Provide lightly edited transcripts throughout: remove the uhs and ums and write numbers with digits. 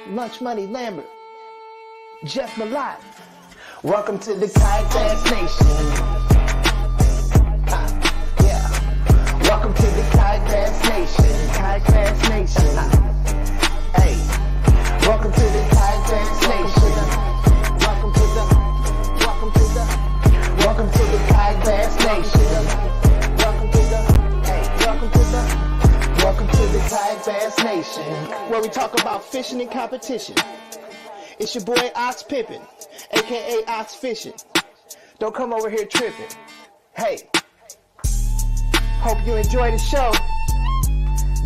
Lunch Money Lambert, Jeff Malott. Welcome to the Kayak Bass Nation. Yeah. Welcome to the Kayak Bass Nation. Kayak Bass Nation. Hey. Welcome to the Kayak Bass Nation. Welcome to the Kayak Bass Nation. Welcome to the Kayak Bass Nation, where we talk about fishing and competition. It's your boy Ox Pippin, aka Ox Fishing. Don't come over here tripping. Hey, hope you enjoy the show.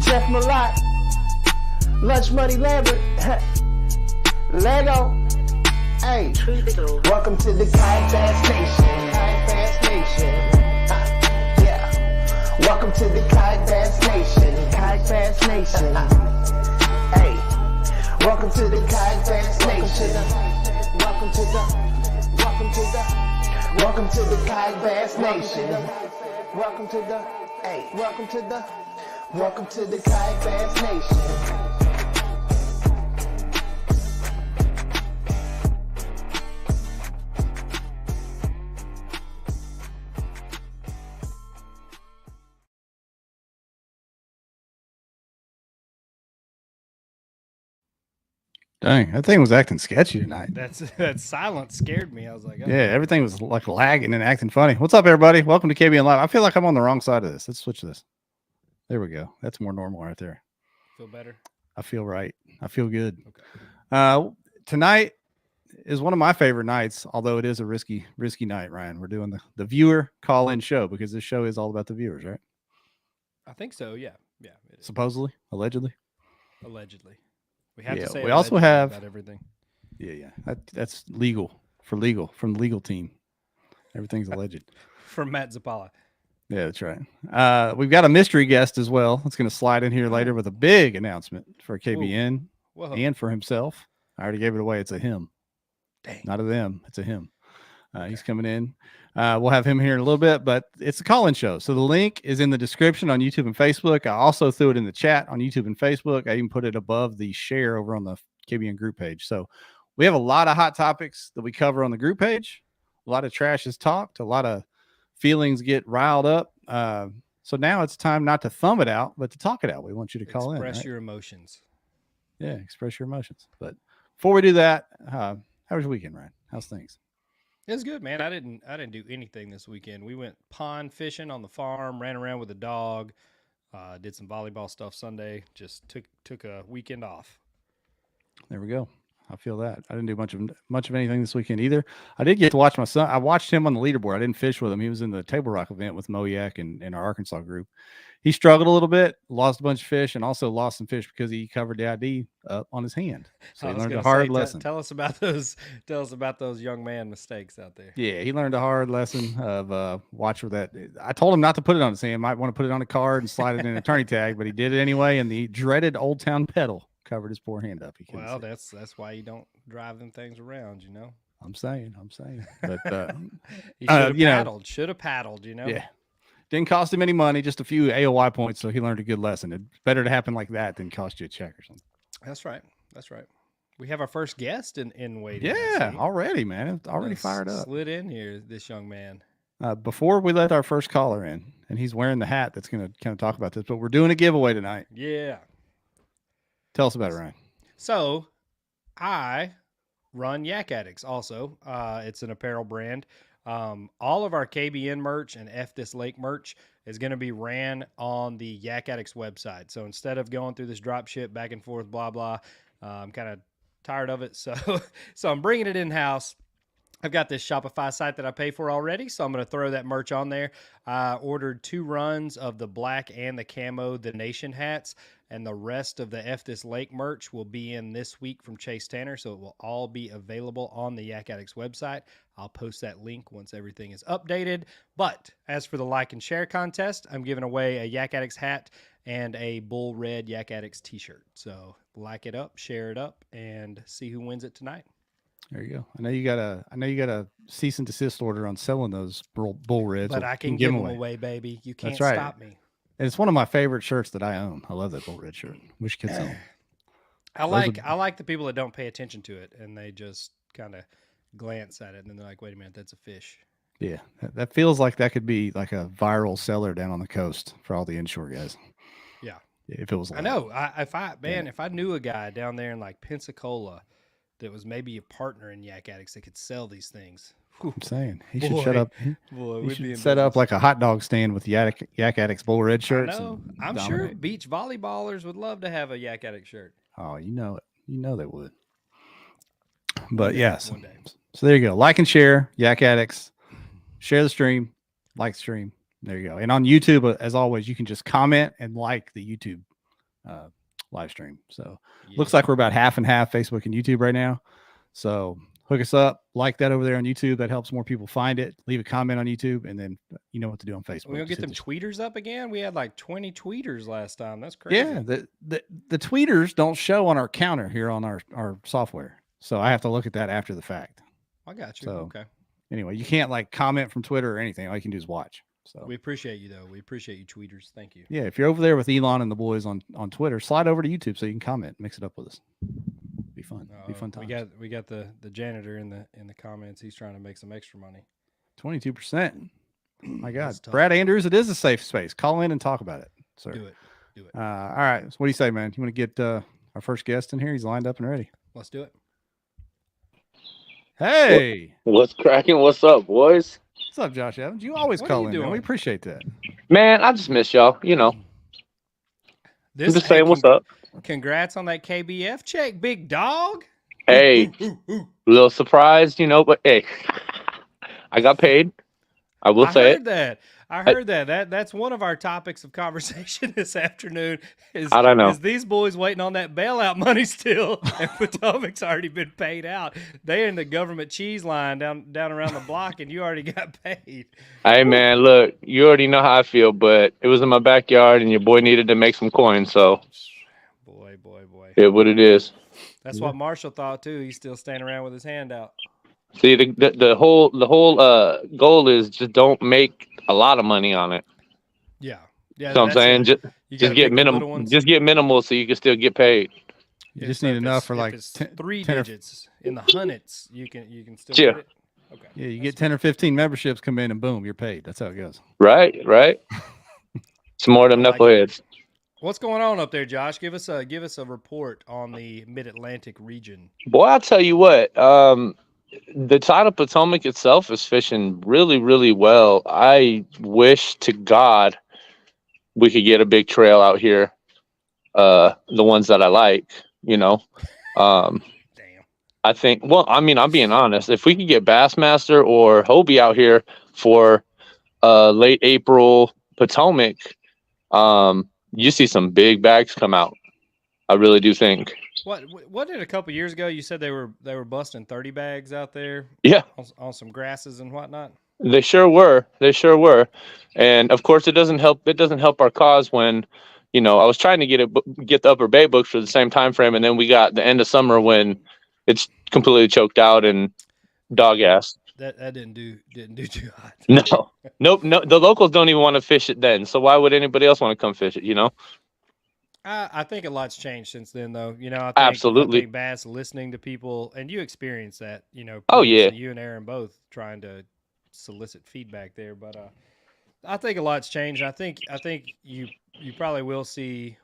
Jeff Malott, Lunch Money Lambert, Lego. Hey, welcome to the Kayak Bass Nation. Kayak Bass Nation. Yeah. Welcome to the Kayak Bass Nation. Kayak Bass Nation. Hey. Welcome to the Kayak Bass Nation. Welcome to the Kayak Bass Nation. Welcome to the Kayak Bass Nation. Dang, that thing was acting sketchy tonight. That silence scared me. I was like, oh. Yeah, everything was like lagging and acting funny. What's up, everybody? Welcome to KBN Live. I feel like I'm on the wrong side of this. Let's switch this. There we go. That's more normal right there. Feel better? I feel right. I feel good. Okay. Tonight is one of my favorite nights, although it is a risky night, Ryan. We're doing the viewer call-in show because this show is all about the viewers, right? I think so, yeah. Yeah. It is. Supposedly, allegedly. We have to say we also have about everything. Yeah. That's legal from the legal team. Everything's alleged. From Matt Zappala. Yeah, that's right. We've got a mystery guest as well. That's going to slide in here later with a big announcement for KBN and for himself. I already gave it away. It's a him. Dang. Not a them. It's a him. Okay. He's coming in. We'll have him here in a little bit, but it's a call-in show. So the link is in the description on YouTube and Facebook. I also threw it in the chat on YouTube and Facebook. I even put it above the share over on the KBN group page. So we have a lot of hot topics that we cover on the group page. A lot of trash is talked. A lot of feelings get riled up. So now it's time not to thumb it out, but to talk it out. We want you to call in. Express your emotions. Yeah, express your emotions. But before we do that, how was your weekend, Ryan? How's things? It was good, man. I didn't do anything this weekend. We went pond fishing on the farm, ran around with a dog, did some volleyball stuff Sunday. Just took a weekend off. There we go. I feel that. I didn't do much of anything this weekend either. I did get to watch my son. I watched him on the leaderboard. I didn't fish with him. He was in the Table Rock event with Moyak and our Arkansas group. He struggled a little bit, lost a bunch of fish, and also lost some fish because he covered the ID up on his hand. So he learned a hard lesson. Tell us about those young man mistakes out there. Yeah, he learned a hard lesson of watch for that. I told him not to put it on his hand. Might want to put it on a card and slide it in an attorney tag, but he did it anyway, and the dreaded Old Town pedal covered his poor hand up. Well, that's why you don't drive them things around, you know. I'm saying. But should have paddled, you know. Yeah. Didn't cost him any money, just a few AOY points, so he learned a good lesson. It's better to happen like that than cost you a check or something. That's right. We have our first guest in waiting. Yeah, already, man. It's already fired up. Slid in here, this young man. Before we let our first caller in, and he's wearing the hat that's going to kind of talk about this, but we're doing a giveaway tonight. Yeah. Tell us about it, Ryan. So, I run Yak Addicts also. It's an apparel brand. All of our KBN merch and F This Lake merch is going to be ran on the Yak Addicts website. So instead of going through this drop ship back and forth, blah, blah, I'm kind of tired of it. So I'm bringing it in-house. I've got this Shopify site that I pay for already, so I'm going to throw that merch on there. I ordered 2 runs of the black and the camo The Nation hats, and the rest of the F This Lake merch will be in this week from Chase Tanner, so it will all be available on the Yak Addicts website. I'll post that link once everything is updated. But as for the like and share contest, I'm giving away a Yak Addicts hat and a Bull Red Yak Addicts t-shirt. So like it up, share it up, and see who wins it tonight. There you go. I know you got a cease and desist order on selling those bull reds, but I can give them away, baby. You can't stop me. And it's one of my favorite shirts that I own. I love that bull red shirt. Wish kids own. I like the people that don't pay attention to it and they just kind of glance at it and then they're like, wait a minute, that's a fish. Yeah, that feels like that could be like a viral seller down on the coast for all the inshore guys. Yeah. If it was, I know. If I knew a guy down there in like Pensacola that was maybe a partner in Yak Addicts that could sell these things. I'm saying he should shut up. Boy, he should set up like a hot dog stand with Yak Addicts Bull Red shirts. I'm sure beach volleyballers would love to have a Yak Addict shirt. Oh, you know it. You know they would. But yes. One day. So there you go. Like and share Yak Addicts. Share the stream. Like the stream. There you go. And on YouTube, as always, you can just comment and like the YouTube live stream. So looks like we're about half and half Facebook and YouTube right now. So hook us up, like that over there on YouTube. That helps more people find it. Leave a comment on YouTube, and then you know what to do on Facebook. We're gonna get them tweeters up again. We had like 20 tweeters last time. That's crazy. Yeah, the tweeters don't show on our counter here on our software, so I have to look at that after the fact. I got you. So, okay. Anyway, you can't like comment from Twitter or anything. All you can do is watch. So we appreciate you though. We appreciate you tweeters. Thank you. Yeah, if you're over there with Elon and the boys on Twitter, slide over to YouTube so you can comment, mix it up with us. Be fun. Be fun times. We got the janitor in the comments. He's trying to make some extra money. 22%. My God, Brad Andrews, it is a safe space. Call in and talk about it, sir. Do it. All right. So what do you say, man? You want to get our first guest in here? He's lined up and ready. Let's do it. Hey, what's cracking? What's up, boys? What's up, Josh Evans? You always call in, man. We appreciate that. Man, I just miss y'all. You know, I'm just saying, what's up? Congrats on that KBF check, big dog. Hey, little surprised, you know, but hey, I got paid. I will say it. I heard that. That's one of our topics of conversation this afternoon. I don't know. Is these boys waiting on that bailout money still? And Potomac's already been paid out. They're in the government cheese line down around the block, and you already got paid. Hey, man, look, you already know how I feel, but it was in my backyard, and your boy needed to make some coins, so. Boy. Yeah, what it is. That's what Marshall thought, too. He's still standing around with his hand out. See, the whole goal is just don't make a lot of money on it. Yeah. You know what I'm saying? Just get minimal. Just get minimal so you can still get paid. You just need enough for like 3 digits in the hundreds. You can still get it. Okay. Yeah, you get 10 or 15 memberships come in and boom, you're paid. That's how it goes. Right. Some more of them knuckleheads. What's going on up there, Josh? Give us a report on the Mid-Atlantic region. Boy, I'll tell you what. The tidal Potomac itself is fishing really, really well. I wish to God we could get a big trail out here. The ones that I like, you know. Damn. I think. Well, I mean, I'm being honest. If we could get Bassmaster or Hobie out here for late April Potomac, you see some big bags come out. I really do think. What did a couple years ago you said they were busting 30 bags out there? Yeah, on some grasses and whatnot. They sure were. And of course, it doesn't help. It doesn't help our cause when, you know, I was trying to get the Upper Bay books for the same time frame, and then we got the end of summer when it's completely choked out and dog ass. That didn't do too hot. No. The locals don't even want to fish it then. So why would anybody else want to come fish it? You know. I think a lot's changed since then, though. You know, I think, absolutely. I think Bass listening to people, and you experience that. You know. Oh yeah. You and Aaron both trying to solicit feedback there, but I think a lot's changed. I think you probably will see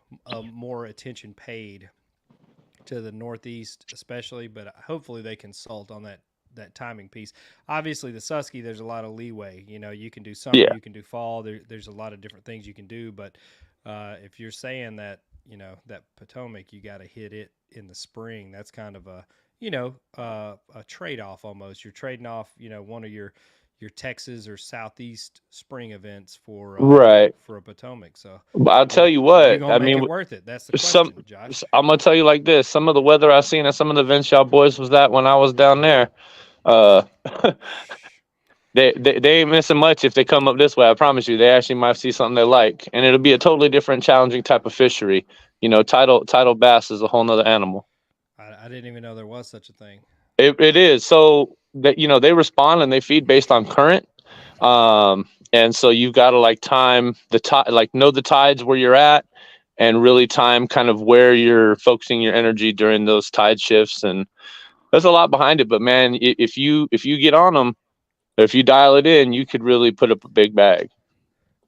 more attention paid to the Northeast, especially, but hopefully they consult on that timing piece. Obviously, the Susky, there's a lot of leeway. You know, you can do summer, you can do fall. There's a lot of different things you can do, but if you're saying that, you know, that Potomac, you got to hit it in the spring, that's kind of a, you know, a trade-off almost. You're trading off, you know, one of your Texas or Southeast spring events for a Potomac. So I'll tell you what, I mean, worth it. That's the question, Josh. I'm gonna tell you like this: some of the weather I seen at some of the events y'all boys was at when I was down there. They ain't missing much if they come up this way. I promise you, they actually might see something they like, and it'll be a totally different, challenging type of fishery. You know, tidal bass is a whole nother animal. I didn't even know there was such a thing. It is. So that, you know, they respond and they feed based on current, and so you've got to like time the tide, like know the tides where you're at, and really time kind of where you're focusing your energy during those tide shifts. And there's a lot behind it, but man, if you get on them, if you dial it in, you could really put up a big bag.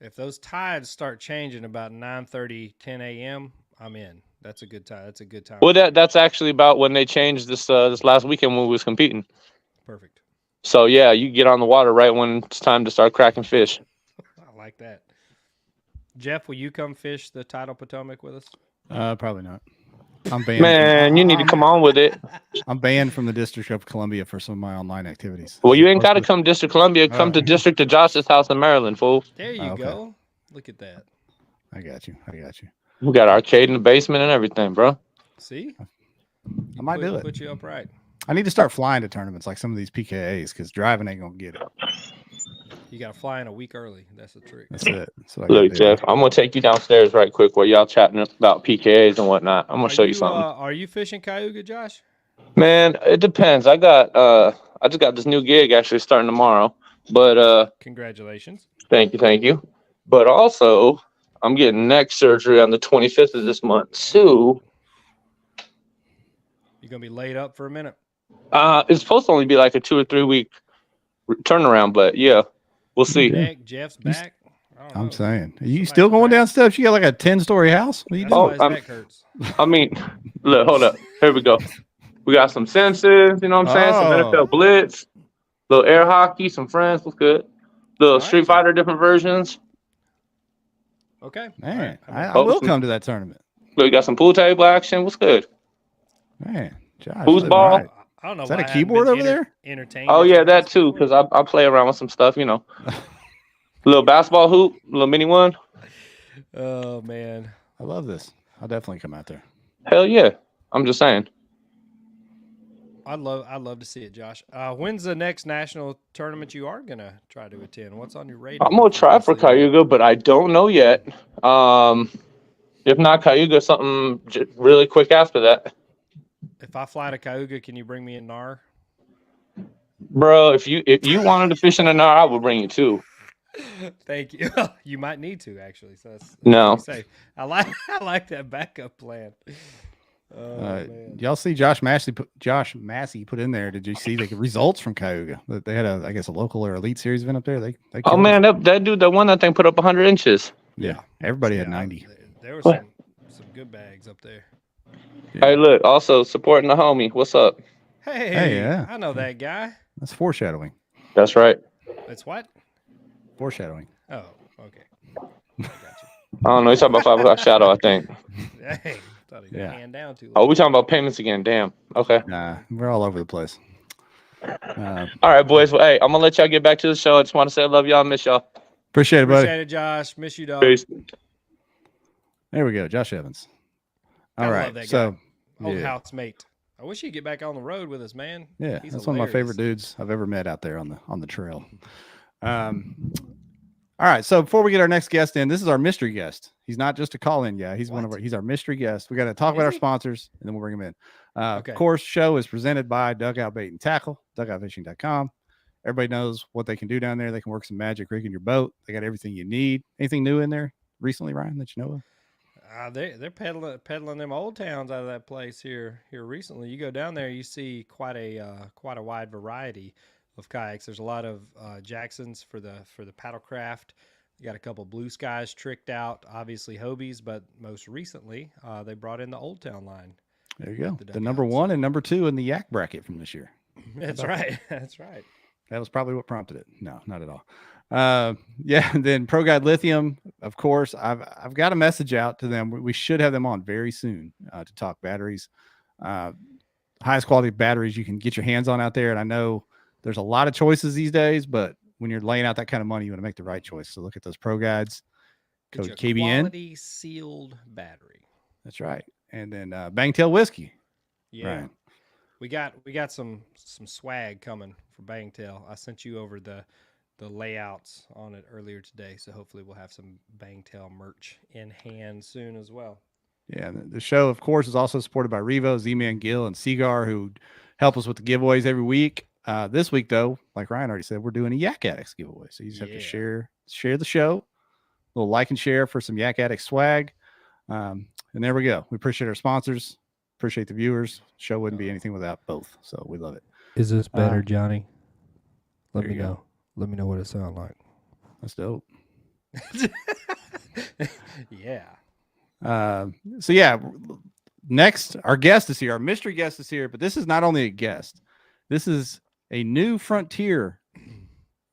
If those tides start changing about 9:30, 10 a.m., I'm in. That's a good time. That's a good time. Well, that's actually about when they changed this last weekend when we was competing. Perfect. So yeah, you get on the water right when it's time to start cracking fish. I like that. Jeff, will you come fish the tidal Potomac with us? Probably not. I'm banned. Man, you need to come on with it. I'm banned from the District of Columbia for some of my online activities. Well, you ain't got to come District Columbia. Come to District of Josh's house in Maryland, fool. There you go. Look at that. I got you. We got arcade in the basement and everything, bro. See? I might do it. Put you up right. I need to start flying to tournaments like some of these PKAs because driving ain't gonna get it. You got to fly in a week early. That's the trick. That's it. That's what I Look, gotta Jeff, do. I'm gonna take you downstairs right quick while y'all chatting about PKAs and whatnot. I'm gonna show you something. Are you fishing Cayuga, Josh? Man, it depends. I just got this new gig actually starting tomorrow. But Congratulations. thank you. But also, I'm getting neck surgery on the 25th of this month too. You're gonna be laid up for a minute. It's supposed to only be like a 2 or 3 week turnaround, but yeah, we'll see. Jeff's back. I'm saying, are you still going down steps? You got like a 10-story house? What are you doing? That's why his back hurts. I mean, look, hold up. Here we go. We got some senses, you know what I'm saying? Some NFL blitz, little air hockey, some friends. What's good? Little Street Fighter, different versions. Okay. Man, I will come to that tournament. Look, we got some pool table action. What's good? Man, Josh. Foosball. Right. I don't know. Is that why a I keyboard haven't been over there? Entertained. Oh, yeah, that too, because I play around with some stuff, you know. Little basketball hoop, little mini one. Oh, man. I love this. I'll definitely come out there. Hell yeah. I'm just saying. I'd love to see it, Josh. When's the next national tournament you are gonna try to attend? What's on your radar? I'm gonna try for Cayuga, but I don't know yet. If not Cayuga, something really quick after that. If I fly to Cayuga, can you bring me a NAR? Bro, if you wanted to fish in a NAR, I would bring you too. Thank you. You might need to actually. So that's No. safe. I like that backup plan. Man. Y'all see Josh Massey put in there? Did you see the results from Cayuga? They had a local or elite series event up there. They oh man, that dude that won that thing put up 100 inches. Yeah, everybody had 90. There were some good bags up there. Yeah. Hey, look, also supporting the homie. What's up? Hey, yeah. I know that guy. That's foreshadowing. That's right. It's what? Foreshadowing. Oh, okay. I got you. I don't know. He's talking about 5 o'clock shadow, I think. Dang. Thought he got hand down too long. Oh, we talking about payments again. Damn. Okay. Nah, we're all over the place. All right, boys. Well, hey, I'm gonna let y'all get back to the show. I just want to say I love y'all. Miss y'all. Appreciate it, buddy. Appreciate it, Josh. Miss you, dog. Peace. There we go, Josh Evans. All I right, love that so guy. Old housemate. I wish he'd get back on the road with us, man. yeah, He's that's one of my favorite dudes I've ever met out there on the trail. All right, so before we get our next guest in, this is our mystery guest. He's not just a call-in guy. He's he's our mystery guest. We got to talk about our sponsors, and then we'll bring him in. Okay. Of course, show is presented by Dugout Bait and Tackle, dugoutfishing.com. Everybody knows what they can do down there. They can work some magic rigging your boat. They got everything you need. Anything new in there recently, Ryan, that you know of? They're peddling them old towns out of that place here recently. You go down there, you see quite a wide variety of kayaks. There's a lot of Jacksons for the paddlecraft. You got a couple Blue Skies tricked out, obviously Hobies, but most recently they brought in the Old Town line. There you go. The number 1 and number 2 in the yak bracket from this year. That's right. That's right. That was probably what prompted it. No, not at all. Yeah. And then Pro Guide Lithium, of course, I've got a message out to them. We should have them on very soon to talk batteries, highest quality batteries you can get your hands on out there. And I know there's a lot of choices these days, but when you're laying out that kind of money, you want to make the right choice. So look at those Pro Guides. Code KBN. Quality sealed battery. That's right. And then Bangtail Whiskey. Yeah. Right. We got some swag coming for Bangtail. I sent you over the layouts on it earlier today, so hopefully we'll have some Bangtail merch in hand soon as well. Yeah, the show, of course, is also supported by Revo, Z-Man, Gill, and Seaguar, who help us with the giveaways every week. This week, though, like Ryan already said, we're doing a Yak Addicts giveaway. So you just have to share the show, a little like and share for some Yak Addicts swag. And there we go. We appreciate our sponsors. Appreciate the viewers. Show wouldn't be anything without both. So we love it. Is this better, Johnny? Let there me you go. know. Let me know what it sounds like. That's dope. Yeah. So yeah, next our guest is here. Our mystery guest is here, but this is not only a guest. This is a new frontier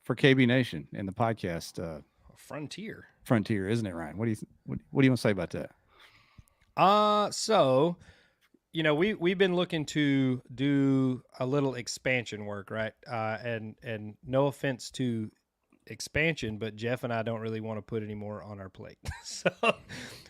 for KB Nation and the podcast. Frontier, isn't it, Ryan? What do you want to say about that? So, we've been looking to do a little expansion work, right? And no offense to expansion, but Jeff and I don't really want to put any more on our plate.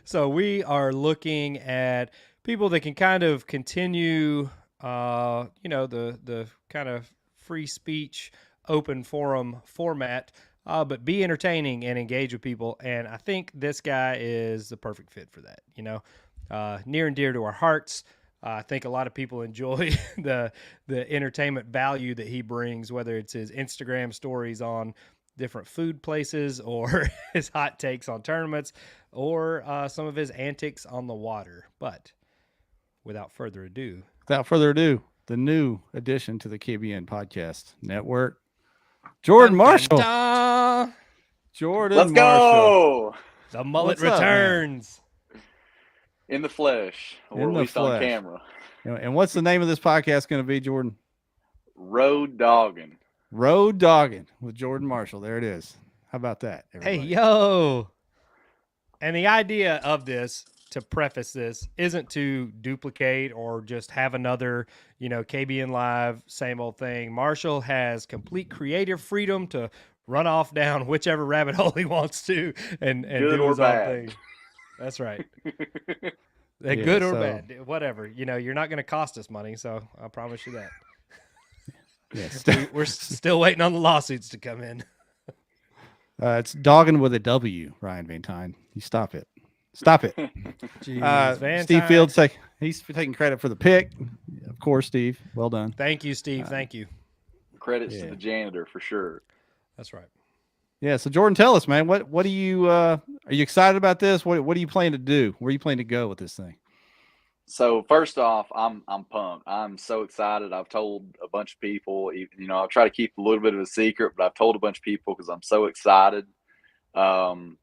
So we are looking at people that can kind of continue, the kind of free speech, open forum format, but be entertaining and engage with people. And I think this guy is the perfect fit for that. Near and dear to our hearts. I think a lot of people enjoy the entertainment value that he brings, whether it's his Instagram stories on different food places or his hot takes on tournaments or some of his antics on the water. But without further ado, the new addition to the KBN Podcast Network, Jordan Marshall. Jordan Let's Marshall. go. The mullet What's up, returns. In the flesh, or In at the least on flesh. camera. And what's the name of this podcast going to be, Jordan? Road dogging. Road Dogging with Jordan Marshall. There it is. How about that, everybody? Hey, yo. And the idea of this, to preface this, isn't to duplicate or just have another, KBN Live, same old thing. Marshall has complete creative freedom to run off down whichever rabbit hole he wants to and Good do or his own bad. thing. That's right. Yeah, Good or so- bad, whatever. You're not going to cost us money, so I promise you that. Yes. We're still waiting on the lawsuits to come in. It's dogging with a W, Ryan Van Tyne. You stop it. Stop it. Jeez, Van Steve Tyne. Fields, he's taking credit for the pick. Of course, Steve. Well done. Thank you, Steve. Thank you. Credits Yeah. to the janitor for sure. That's right. Yeah. So Jordan, tell us, man, what do you are you excited about this? What do you plan to do? Where are you planning to go with this thing? So first off, I'm pumped. I'm so excited. I've told a bunch of people. I'll try to keep a little bit of a secret, but I've told a bunch of people because I'm so excited. I'm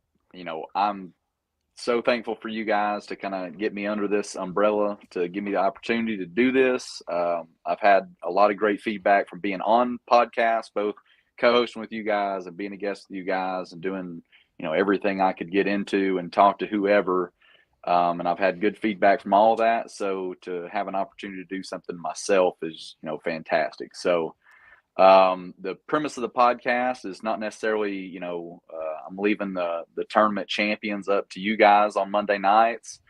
so thankful for you guys to kind of get me under this umbrella to give me the opportunity to do this. I've had a lot of great feedback from being on podcasts, both co-hosting with you guys and being a guest with you guys and doing, everything I could get into and talk to whoever. And I've had good feedback from all that. So to have an opportunity to do something myself is, fantastic. So the premise of the podcast is not necessarily, I'm leaving the tournament champions up to you guys on Monday nights.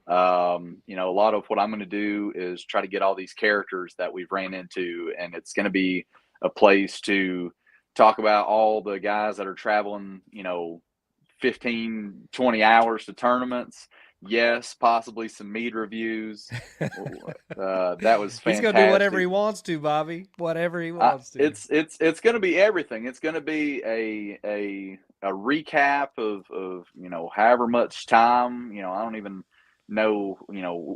A lot of what I'm going to do is try to get all these characters that we've ran into, and it's going to be a place to talk about all the guys that are traveling, 15, 20 hours to tournaments. Yes, possibly some mead reviews. That was fantastic. He's gonna do whatever he wants to, Bobby. Whatever he wants to. It's gonna be everything. It's gonna be a recap of however much time. I don't even know.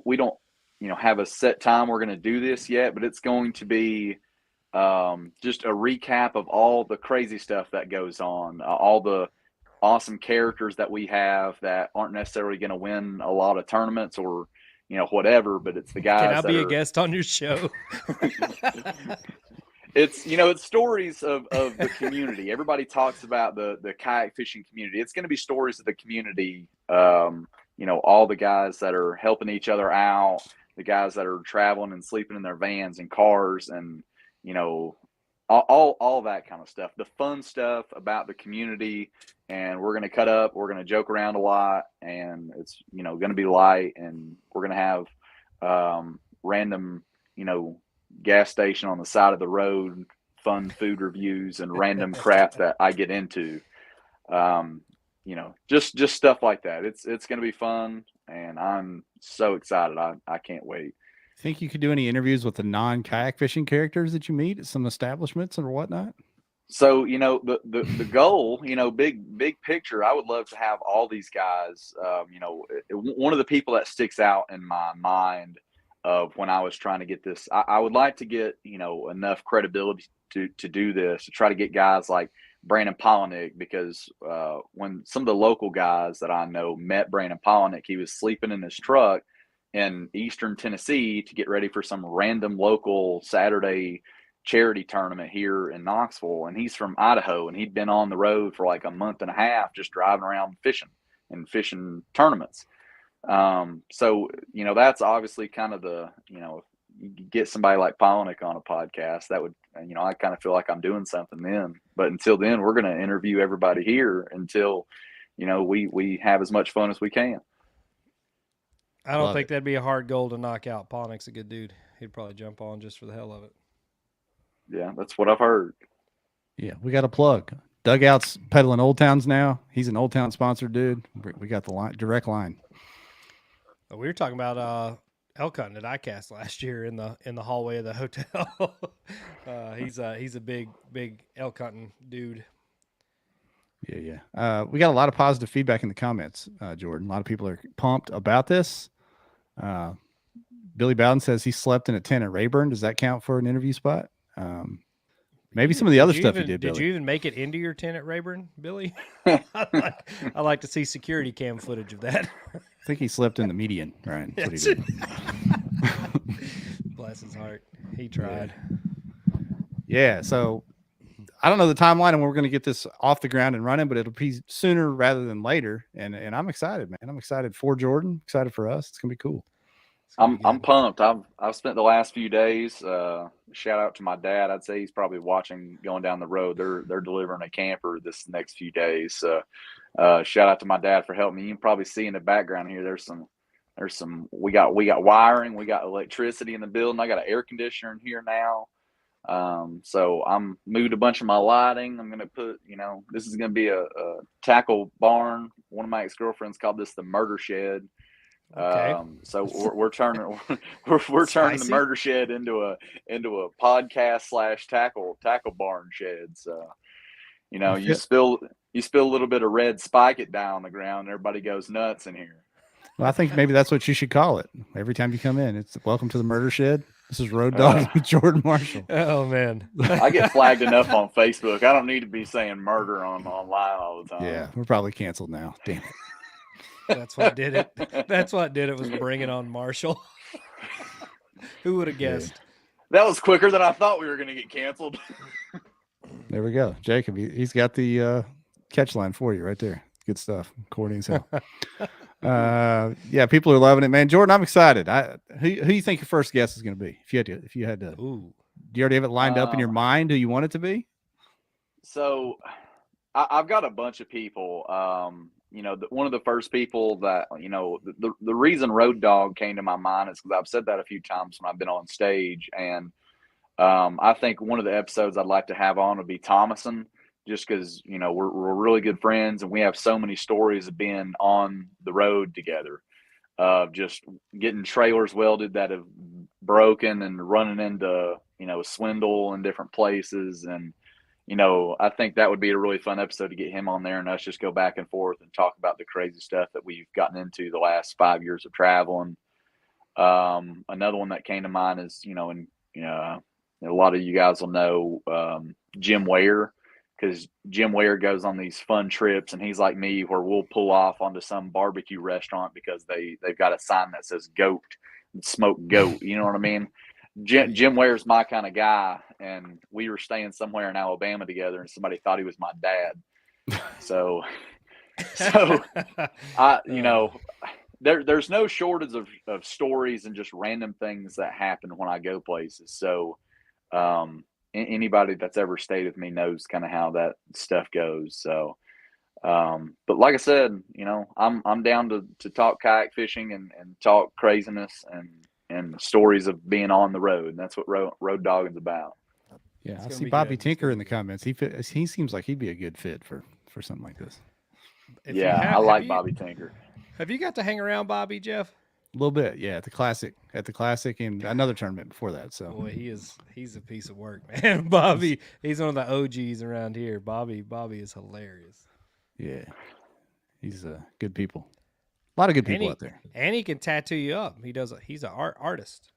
We don't have a set time we're gonna do this yet, but it's going to be just a recap of all the crazy stuff that goes on, all the awesome characters that we have that aren't necessarily going to win a lot of tournaments or, whatever, but it's the guys. Can I be a guest on your show? It's stories of the community. Everybody talks about the kayak fishing community. It's going to be stories of the community. All the guys that are helping each other out, the guys that are traveling and sleeping in their vans and cars and, all that kind of stuff, the fun stuff about the community. And we're going to cut up, we're going to joke around a lot, and it's, going to be light, and we're going to have random, gas station on the side of the road, fun food reviews and random crap that I get into. Just stuff like that. It's going to be fun, and I'm so excited. I can't wait. Think you could do any interviews with the non-kayak fishing characters that you meet at some establishments or whatnot? So, the goal, big picture, I would love to have all these guys. One of the people that sticks out in my mind of when I was trying to get this, I would like to get, enough credibility to do this, to try to get guys like Brandon Polinick, because when some of the local guys that I know met Brandon Polinick, he was sleeping in his truck in Eastern Tennessee to get ready for some random local Saturday charity tournament here in Knoxville, and he's from Idaho, and he'd been on the road for like a month and a half just driving around fishing tournaments. So that's obviously kind of the, if you get somebody like Polinick on a podcast, that would, I kind of feel like I'm doing something then. But until then, we're going to interview everybody here until we have as much fun as we can. I don't think that'd be a hard goal to knock out. Polnick's a good dude. He'd probably jump on just for the hell of it. Yeah, that's what I've heard. Yeah, we got a plug. Dugout's peddling Old Towns now. He's an Old Town sponsored dude. We got the direct line. We were talking about elk hunting at ICAST last year in the hallway of the hotel. He's a big elk hunting dude. Yeah. We got a lot of positive feedback in the comments, Jordan. A lot of people are pumped about this. Billy Bowden says he slept in a tent at Rayburn. Does that count for an interview spot? Maybe some of the other stuff you did. Did you even make it into your tent at Rayburn, Billy? I like to see security cam footage of that. I think he slept in the median, right? That's what he did. Bless his heart. He tried. Yeah. So I don't know the timeline, and we're going to get this off the ground and running, but it'll be sooner rather than later. And I'm excited, man. I'm excited for Jordan. Excited for us. It's gonna be cool. I'm pumped. I've spent the last few days. Shout out to my dad. I'd say he's probably watching going down the road. They're delivering a camper this next few days. So shout out to my dad for helping me. You can probably see in the background here. There's some. We got wiring. We got electricity in the building. I got an air conditioner in here now. So I'm moved a bunch of my lighting. I'm gonna put. This is gonna be a tackle barn. One of my ex-girlfriends called this the murder shed. Okay. So we're turning the murder shed into a podcast / tackle barn shed. So you spill a little bit of red spike it down on the ground, everybody goes nuts in here. Well, I think maybe that's what you should call it. Every time you come in, it's welcome to the murder shed. This is Road Dog with Jordan Marshall. Oh man. I get flagged enough on Facebook. I don't need to be saying murder online all the time. Yeah, we're probably canceled now. Damn it. That's what did it. That's what did it, was bringing on Marshall. Who would have guessed? That was quicker than I thought we were going to get canceled. There we go. Jacob, he's got the catch line for you right there. Good stuff. Corny as hell. Yeah, people are loving it, man. Jordan, I'm excited. Who you think your first guest is going to be? If you had to, Ooh. Do you already have it lined up in your mind who you want it to be? So I've got a bunch of people. One of the first people that, the reason Road Dog came to my mind is because I've said that a few times when I've been on stage. And I think one of the episodes I'd like to have on would be Thomason, just because, we're really good friends and we have so many stories of being on the road together, just getting trailers welded that have broken and running into, swindle in different places. And, I think that would be a really fun episode to get him on there and us just go back and forth and talk about the crazy stuff that we've gotten into the last 5 years of traveling. Another one that came to mind is, a lot of you guys will know Jim Ware, because Jim Ware goes on these fun trips and he's like me, where we'll pull off onto some barbecue restaurant because they've got a sign that says goat, smoked goat. You know what I mean? Jim Ware's my kind of guy, and we were staying somewhere in Alabama together, and somebody thought he was my dad. So there's no shortage of stories and just random things that happen when I go places. So anybody that's ever stayed with me knows kind of how that stuff goes. So, but like I said, I'm down to talk kayak fishing and talk craziness and stories of being on the road. And that's what road dogging's about. Yeah, I see Bobby Tinker in the comments. He seems like he'd be a good fit for something like this. I like Bobby Tinker. Have you got to hang around Bobby, Jeff? little bit, yeah, at the classic, and another tournament before that. So Boy, he's a piece of work, man. Bobby, he's one of the OGs around here. Bobby is hilarious. yeah, he's good people. A lot of good people out there. And he can tattoo you up. He's an artist.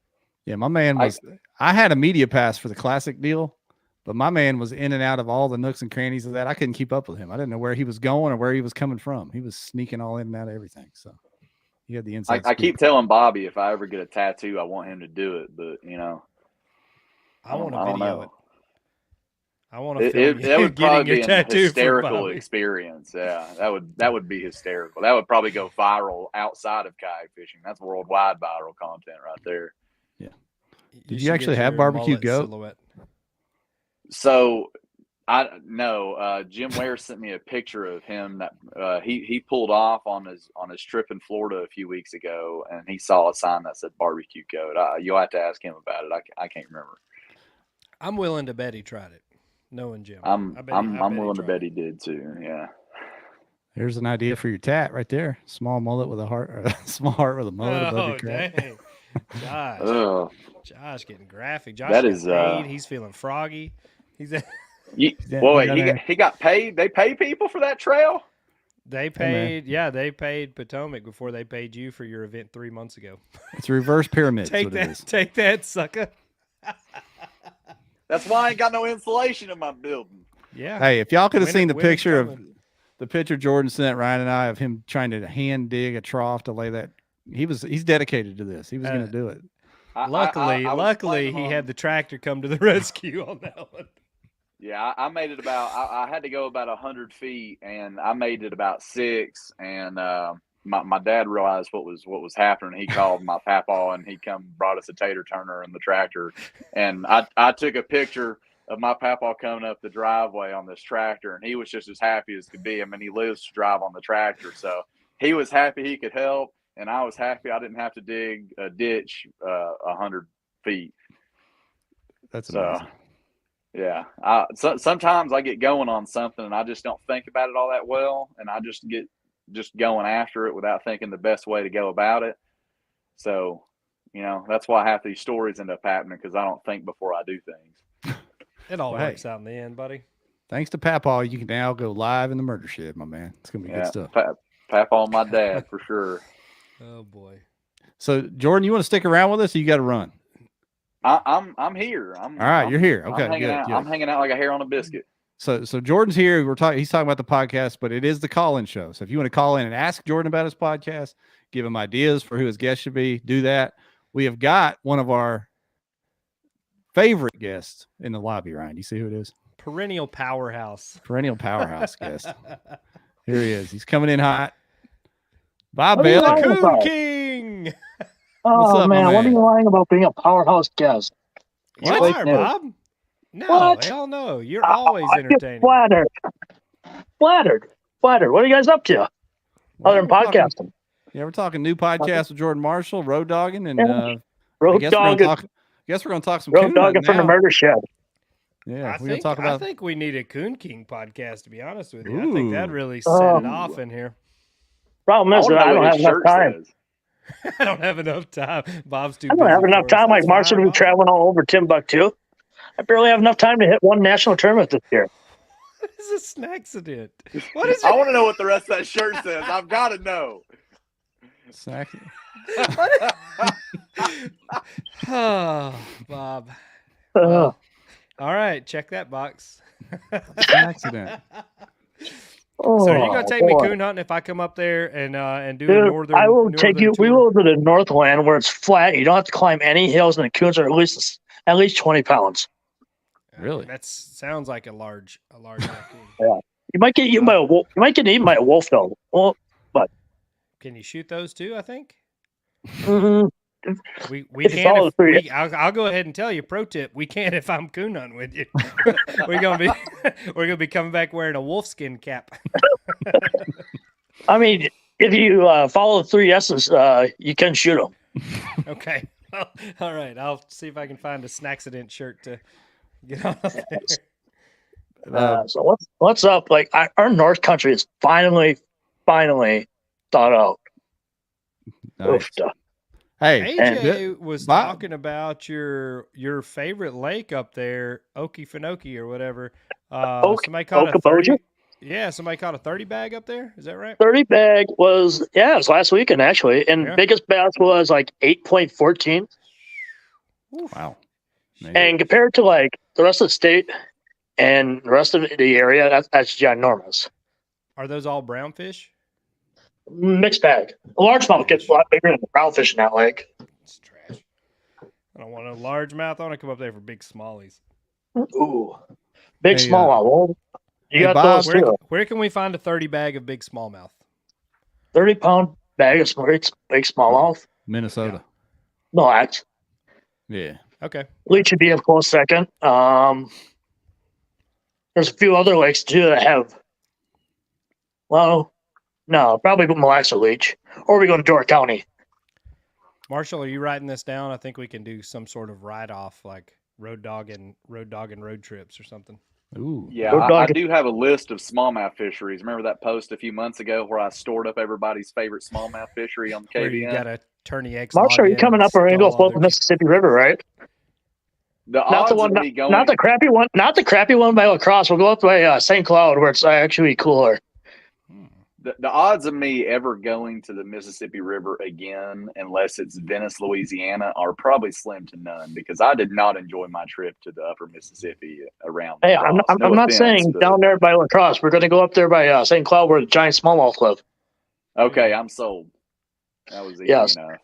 Yeah, my man was. I had a media pass for the classic deal, but my man was in and out of all the nooks and crannies of that. I couldn't keep up with him. I didn't know where he was going or where he was coming from. He was sneaking all in and out of everything. So he had the inside. I keep telling Bobby if I ever get a tattoo, I want him to do it. But I want to video it. I want to that would probably be an tattoo hysterical experience. Yeah, that would be hysterical. That would probably go viral outside of kayak fishing. That's worldwide viral content right there. Yeah. Did you actually have barbecue goat? Silhouette. So Jim Ware sent me a picture of him that he pulled off on his trip in Florida a few weeks ago, and he saw a sign that said barbecue goat. You'll have to ask him about it. I can't remember. I'm willing to bet he tried it. Knowing Jim, I'm willing to bet he did too. Yeah. There's an idea for your tat right there. Small mullet with a heart, or a small heart with a mullet above your crap. Dang. Josh getting graphic. Josh that is paid. He's feeling froggy. He's he got paid. They pay people for that trail. They paid. Yeah, they paid Potomac before they paid you for your event 3 months ago. It's a reverse pyramid. Take that, sucker. That's why I ain't got no insulation in my building. Yeah. Hey, if y'all could have seen the picture Jordan sent Ryan and I of him trying to hand dig a trough to lay that, he's dedicated to this. He was going to do it. Luckily, he had the tractor come to the rescue on that one. Yeah, I made it about. I had to go about 100 feet, and I made it about 6. And my dad realized what was happening. He called my papaw, and he brought us a tater turner in the tractor. And I took a picture of my papaw coming up the driveway on this tractor, and he was just as happy as could be. I mean, he lives to drive on the tractor, so he was happy he could help, and I was happy I didn't have to dig a ditch 100 feet. That's amazing. Yeah. Sometimes I get going on something and I just don't think about it all that well, and I just get going after it without thinking the best way to go about it. So, that's why half these stories end up happening, because I don't think before I do things. It all works out in the end, buddy. Thanks to Papaw, you can now go live in the murder shed, my man. It's gonna be good stuff. Papaw and my dad for sure. Oh boy. So Jordan, you want to stick around with us, or you got to run? I'm here. All right, you're here. Okay, good. I'm hanging out like a hair on a biscuit. So Jordan's here. He's talking about the podcast, but it is the call-in show. So if you want to call in and ask Jordan about his podcast, give him ideas for who his guest should be, do that. We have got one of our favorite guests in the lobby, Ryan. You see who it is? Perennial powerhouse guest. Here he is. He's coming in hot. Bob Bailey, Coon King. Oh, up, man, what are you lying about being a powerhouse guest? You are, Bob. No, what? Hell no. You're always entertaining. Flattered. What are you guys up to? Other than podcasting. We're talking new podcast with Jordan Marshall, Road Dogging, and Road Dogging. I guess we're going to talk some Road Dogging from the Murder Shed. Yeah, I think we need a Coon King podcast, to be honest with you. I think that really set it off in here. Problem is that I don't have enough time. I don't have enough time. Bob's too busy. I don't have enough time like Marshall to be traveling all over Timbuktu. I barely have enough time to hit one national tournament this year. What is a snacksident? What is it? I want to know what the rest of that shirt says. I've got to know. Oh, Bob. Well, all right, check that box. Accident. So are you gonna take me coon hunting if I come up there and do the northern? I will take you. Tour? We will go to the Northland where it's flat. You don't have to climb any hills, and the coons are at least 20 pounds. Really? That sounds like a large raccoon. Yeah, you might get eaten by a wolf. You might get eaten by a wolf though. Well, but can you shoot those too? I think. Mm-hmm. We can. I'll go ahead and tell you. Pro tip: we can if I'm coon hunting with you. we're gonna be coming back wearing a wolfskin cap. I mean, if you follow the 3 S's, you can shoot them. Okay. Well, all right. I'll see if I can find a Snacksident shirt to get on there. So what's up? Like our North Country is finally thought out. Nice. Hey, AJ was Bob- talking about your favorite lake up there, Okefenokee or whatever. Somebody caught a Okoboji? 30. Yeah, somebody caught a 30 bag up there. Is that right? 30 bag was, it was last weekend actually. And Yeah. biggest bass was like 8.14. wow. And compared to like the rest of the state and the rest of the area, that's ginormous. Are those all brown fish? Mixed bag. A largemouth gets a lot bigger than the brown fish in that lake. It's trash. I don't want a largemouth. I want to come up there for big smallies. Ooh. Big Hey, smallmouth. Well, you hey, got Bob, those too. Where can we find a 30 bag of big smallmouth? 30-pound bag of big smallmouth. Minnesota. No, that's Yeah. Okay. Leech would be a close second. There's a few other lakes too that have. Well, no, probably Mille Lacs or Leech, or we go to Door County. Marshall, are you writing this down? I think we can do some sort of write-off, like road dog and road trips or something. Ooh. Yeah, Road I dog- do have a list of smallmouth fisheries. Remember that post a few months ago where I stored up everybody's favorite smallmouth fishery on the Where you KBN? got to turn the X. Marshall, are you coming up? Or we're gonna go float the Mississippi River, right? The Not odds the one, of me going, not the crappy one, not the crappy one by La Crosse. We'll go up by St. Cloud, where it's actually cooler. the odds of me ever going to the Mississippi River again, unless it's Venice, Louisiana, are probably slim to none because I did not enjoy my trip to the Upper Mississippi around. Hey, La I'm Crosse. No not offense, saying but- down there by La Crosse. We're going to go up there by St. Cloud, where the giant smallmouth live. Okay, I'm sold. That was easy Yes. enough.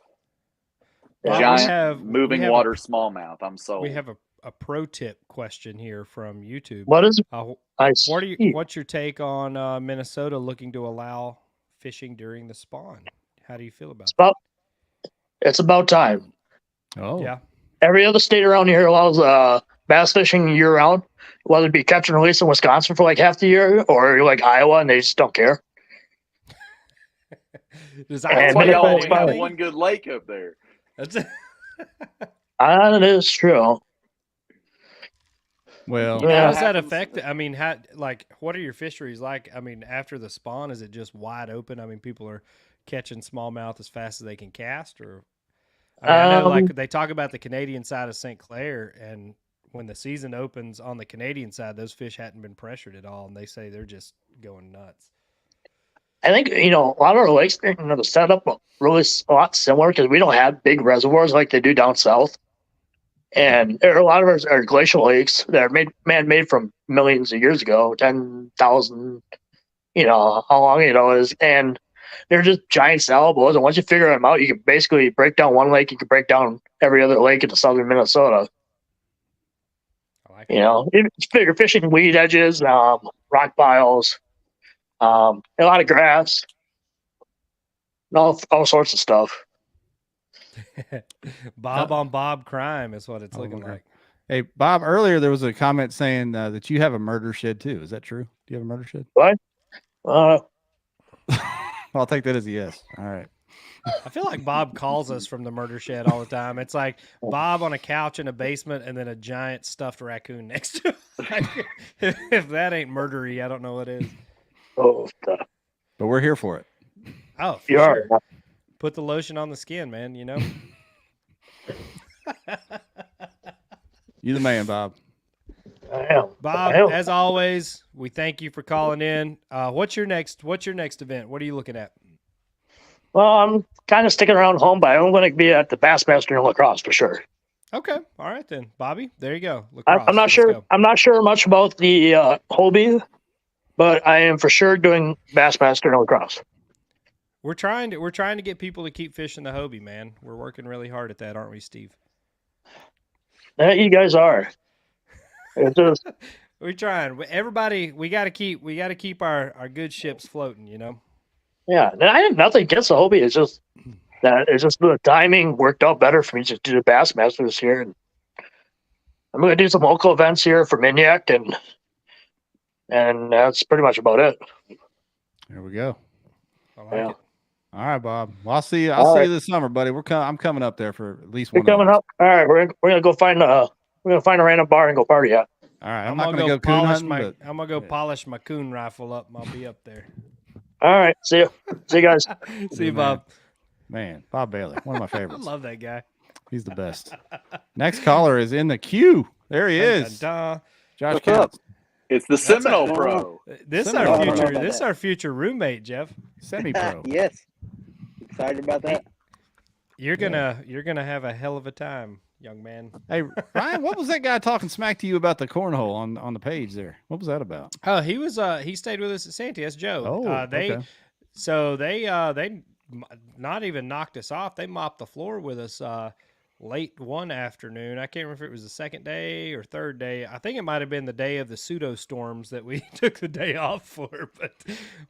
Yeah. Giant we moving have water smallmouth. I'm sold. We have a pro tip question here from YouTube. What is? What's your take on Minnesota looking to allow fishing during the spawn? How do you feel about that? It's about time. Oh. Yeah. Every other state around here allows bass fishing year round, whether it be catch and release in Wisconsin for like half the year, or you're like Iowa and they just don't care. Does And That's why Minnesota y'all is only have fine. one good lake up there. That's it. That is true. Well, How Yeah. does that happens- affect? I mean, what are your fisheries like? I mean, after the spawn, is it just wide open? I mean, people are catching smallmouth as fast as they can cast, or I know like they talk about the Canadian side of St. Clair, and when the season opens on the Canadian side, those fish hadn't been pressured at all, and they say they're just going nuts. I think, a lot of our lakes, the setup really a lot similar because we don't have big reservoirs like they do down south. And there are a lot of our glacial lakes that are man-made from millions of years ago, 10,000, how long it is. And they're just giant saddlebags. And once you figure them out, you can basically break down one lake. You can break down every other lake in southern Minnesota. I like it. It's bigger fishing weed edges, rock piles, a lot of grass, and all sorts of stuff. Bob on Bob crime is what it's Oh, looking okay. like. hey, Bob, earlier there was a comment saying that you have a murder shed too. Is that true? Do you have a murder shed? Uh, I'll take that as a yes. All right. I feel like Bob calls us from the murder shed all the time. It's like Bob on a couch in a basement and then a giant stuffed raccoon next to him. Like, if that ain't murdery, I don't know what is. But we're here for it. Oh, for you sure. are. Put the lotion on the skin, man, you know? You the man, Bob. I am. Bob, I am. as always, we thank you for calling in. What's your next event? What are you looking at? Well, I'm kind of sticking around home, but I'm going to be at the Bassmaster in La Crosse for sure. Okay. All right then. Bobby, there you go. I'm not Lacrosse. sure. Let's go. I'm not sure much about the Hobie, but I am for sure doing Bassmaster in La Crosse. We're trying to get people to keep fishing the Hobie, man. We're working really hard at that, aren't we, Steve? Yeah, you guys are. It's just, We're trying. Everybody, we got to keep our good ships floating, you know. yeah, and I have nothing against the Hobie. It's just that the timing worked out better for me to do the Bassmaster this year. And I'm going to do some local events here for Miniac, and that's pretty much about it. There we go. I like Yeah. it. All right, Bob. Well, I'll see you. All I'll see right. you this summer, buddy. I'm coming up there for at least You're one. of coming those. up. All right, we're gonna go find a random bar and go party at. All right. I'm not gonna gonna go go coon polish hunting, my. but I'm gonna go polish my coon rifle up. I'll be up there. All right, see you guys. See you, man. Bob. Man, Bob Bailey, one of my I favorites. love that guy. He's the best. Next caller is in the queue. There he Dun, is. dun, dun. Josh What's up? Counts. It's the Seminole a- Pro. This is Seminole our Pro. future. This is our future roommate, Jeff. Semi-pro. Yes. Excited about that. You're gonna have a hell of a time, young man. Hey, Ryan, what was that guy talking smack to you about the cornhole on the page there? What was that about? Oh, he was he stayed with us at Santee. That's Joe. Oh, they okay. so they not even knocked us off. They mopped the floor with us late one afternoon. I can't remember if it was the second day or third day. I think it might have been the day of the pseudo storms that we took the day off for.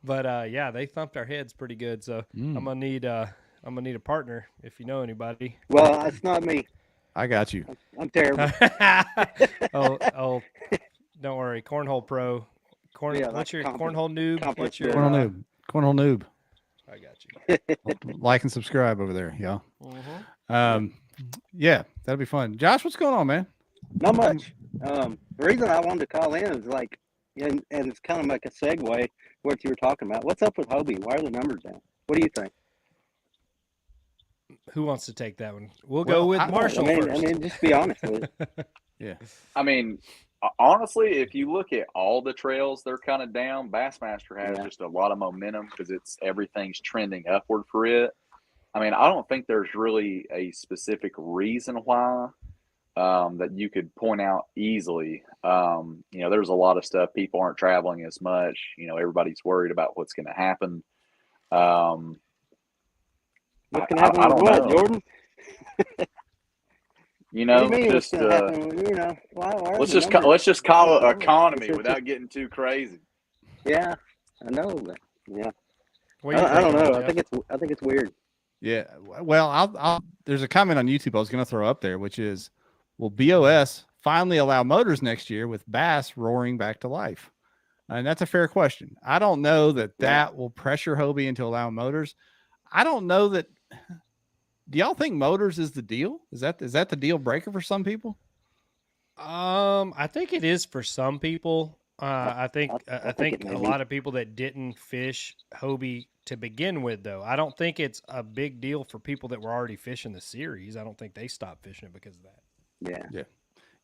But yeah, they thumped our heads pretty good. So I'm gonna need a partner if you know anybody. Well, it's not me. I got you. I'm terrible. oh, don't worry, Cornhole Pro. Yeah, What's like your comp- Cornhole Noob? comp- What's your Cornhole noob. Cornhole noob. I got you. Like and subscribe over there, y'all. Mhm. Yeah, that'll be fun. Josh, what's going on, man? Not much. The reason I wanted to call in is like, and it's kind of like a segue what you were talking about. What's up with Hobie? Why are the numbers down? What do you think? Who wants to take that one? We'll Well, go with I- Marshall I first. mean, just be honest with it. Yeah. I mean, honestly, if you look at all the trails, they're kind of down. Bassmaster has Yeah. just a lot of momentum because everything's trending upward for it. I mean, I don't think there's really a specific reason why that you could point out easily. There's a lot of stuff. People aren't traveling as much. Everybody's worried about what's going to happen. What can I happen with don't what, know. Jordan? What do you mean what's just going to happen? Why are let's the just numbers- let's just call it Oh, economy it's without getting too crazy. Yeah, I know, but yeah, What do you I don't think, know. Jeff? I think it's weird. Yeah. Well, I'll there's a comment on YouTube I was going to throw up there, which is, will BOS finally allow motors next year with bass roaring back to life? And that's a fair question. I don't know that will pressure Hobie into allowing motors. I don't know that. Do y'all think motors is the deal? Is that the deal breaker for some people? I think it is for some people. I think it may a be. lot of people that didn't fish Hobie to begin with, though. I don't think it's a big deal for people that were already fishing the series. I don't think they stopped fishing it because of that. Yeah.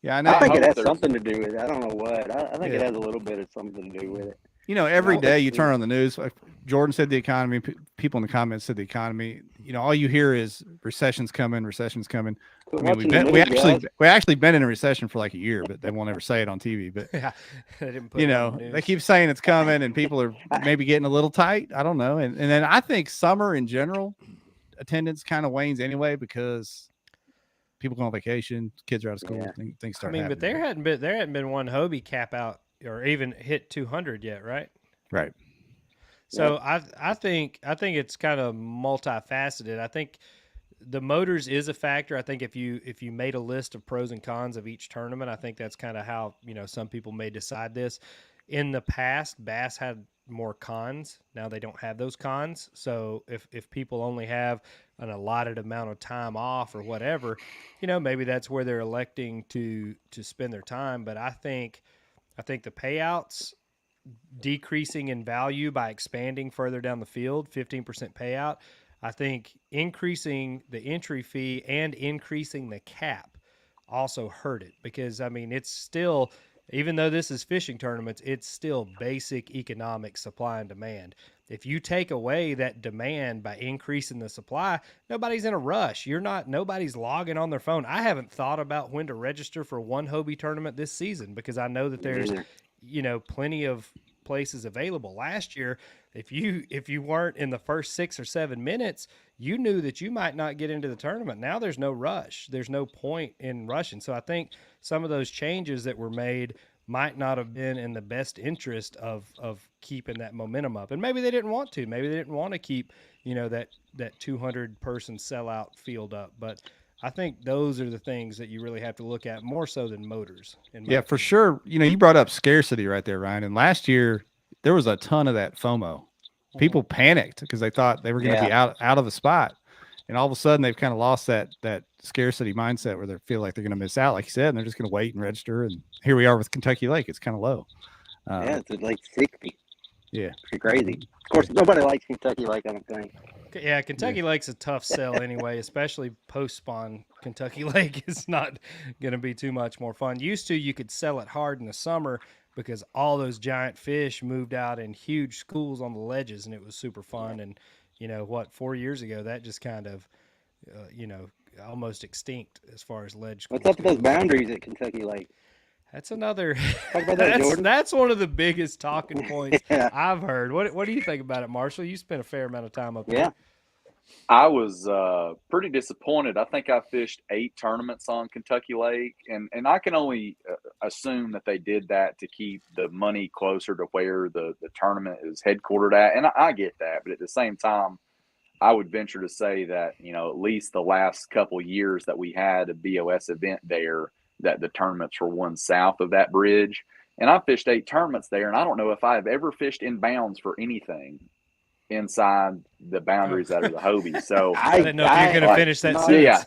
Yeah, I know. I think it hope has there's- something to do with it. I don't know what. I think it Yeah. has a little bit of something to do with it. Every No, day you it's- turn on the news, like Jordan said the economy, people in the comments said the economy. All you hear is recession's coming. Quit I mean, watching the news, guys. we actually been in a recession for like a year, but they won't ever say it on TV. But Yeah, they didn't put it on the they news. keep saying it's coming, and people are maybe getting a little tight. I don't know. And then I think summer in general, attendance kind of wanes anyway because people go on vacation, kids are out of school, Yeah. things I start. mean, but happening. there hadn't been one Hobie cap out or even hit 200 yet, right? Right. So I think it's kind of multifaceted. I think the motors is a factor. I think if you made a list of pros and cons of each tournament, I think that's kind of how some people may decide this. In the past, Bass had more cons. Now they don't have those cons. So if people only have an allotted amount of time off or whatever, maybe that's where they're electing to spend their time. But I think the payouts decreasing in value by expanding further down the field, 15% payout. I think increasing the entry fee and increasing the cap also hurt it because, I mean, it's still, even though this is fishing tournaments, it's still basic economic supply and demand. If you take away that demand by increasing the supply, nobody's in a rush. Nobody's logging on their phone. I haven't thought about when to register for one Hobie tournament this season because I know that there's, plenty of places available. Last year, if you weren't in the first 6 or 7 minutes, you knew that you might not get into the tournament. Now there's no rush. There's no point in rushing. So I think some of those changes that were made might not have been in the best interest of keeping that momentum up. And maybe they didn't want to. Maybe they didn't want to keep, that 200 person sellout field up. But I think those are the things that you really have to look at more so than motors. Yeah, for sure. You brought up scarcity right there, Ryan. And last year there was a ton of that FOMO. People panicked because they thought they were going to be out of a spot. And all of a sudden they've kind of lost that scarcity mindset where they feel like they're going to miss out, like you said, and they're just going to wait and register. And here we are with Kentucky Lake. It's kind of low. Yeah, it's at like 60. Yeah. Pretty crazy. Of course, nobody likes Kentucky Lake, I don't think. Yeah, Kentucky Lake's a tough sell anyway, especially post-spawn. Kentucky Lake is not going to be too much more fun. Used to, you could sell it hard in the summer because all those giant fish moved out in huge schools on the ledges, and it was super fun. And, 4 years ago, that just kind of, almost extinct as far as ledge schools What's up with go. those boundaries at Kentucky Lake? That's another. Talk about that, Jordan. That's one of the biggest talking points Yeah. I've heard. What do you think about it, Marshall? You spent a fair amount of time up there. Yeah. I was pretty disappointed. I think I fished 8 tournaments on Kentucky Lake, and I can only assume that they did that to keep the money closer to where the tournament is headquartered at. And I get that, but at the same time, I would venture to say that, at least the last couple years that we had a BOS event there, that the tournaments were won south of that bridge. And I fished 8 tournaments there, and I don't know if I've ever fished in bounds for anything inside the boundaries that are the Hobie. So I didn't know if you were going to finish that sentence.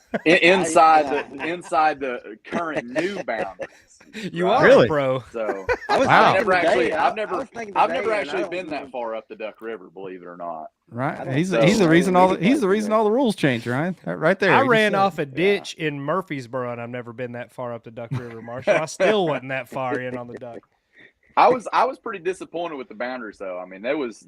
inside the current new boundaries. You are Really? a pro. So Wow. I've never actually actually been that far up the Duck River, believe it or not. Right. I He's don't the know. reason all He's the reason all the rules change, Ryan. Right there. I You just ran said off it. a ditch in Murfreesboro, and I've never been that far up the Duck River, Marshall. I still wasn't that far in on the Duck. I was pretty disappointed with the boundaries, though. I mean, there was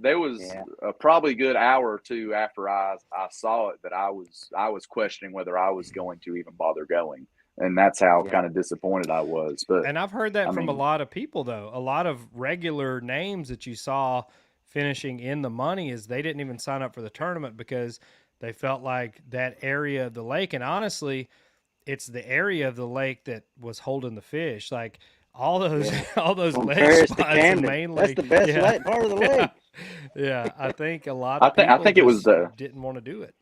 a probably good hour or two after I saw it that I was questioning whether I was going to even bother going, and that's how kind of disappointed I was. But And I've heard that from a mean, lot of people, though. A lot of regular names that you saw finishing in the money is they didn't even sign up for the tournament because they felt like that area of the lake. And honestly, it's the area of the lake that was holding the fish. Like all those From ledge Paris to spots are Camden. mainly That's the best part of the lake. Yeah, I think a lot of I people think it was just didn't want to do it.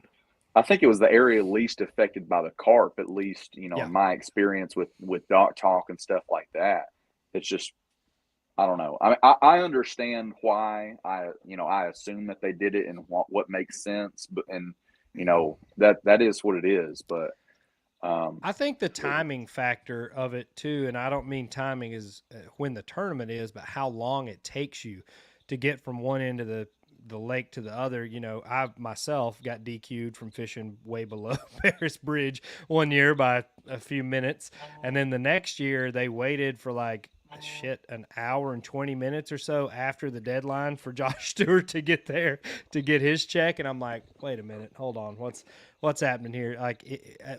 I think it was the area least affected by the carp, at least, Yeah. in my experience with Doc Talk and stuff like that. It's just, I don't know. I understand why I assume that they did it and what makes sense, but that is what it is. But I think the timing factor of it too, and I don't mean timing is when the tournament is, but how long it takes you to get from one end of the lake to the other. I myself got DQ'd from fishing way below Paris Bridge one year by a few minutes, and then the next year they waited for an hour and 20 minutes or so after the deadline for Josh Stewart to get there to get his check. And I'm like, wait a minute, hold on. What's happening here?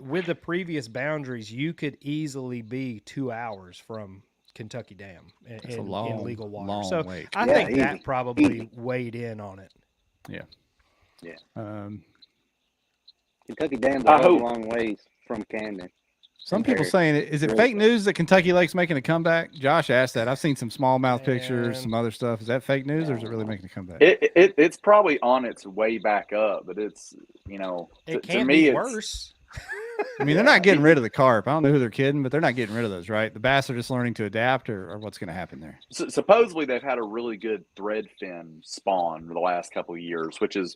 With the previous boundaries, you could easily be 2 hours from Kentucky Dam in legal water. long So wait. I Yeah, think easy. that probably Easy. weighed in on it. Yeah. Kentucky Dam's I a whole hope- long ways from Camden. Some people Paris. saying, is it Really fake fake. news that Kentucky Lake's making a comeback? Josh asked that. I've seen some smallmouth pictures, Man. some other stuff. Is that fake news or is it really making a comeback? it's probably on its way back up, but it's It to can't me be it's worse. I mean, they're not getting rid of the carp. I don't know who they're kidding, but they're not getting rid of those, right? The bass are just learning to adapt, or what's going to happen there? supposedly they've had a really good thread fin spawn for the last couple of years, which is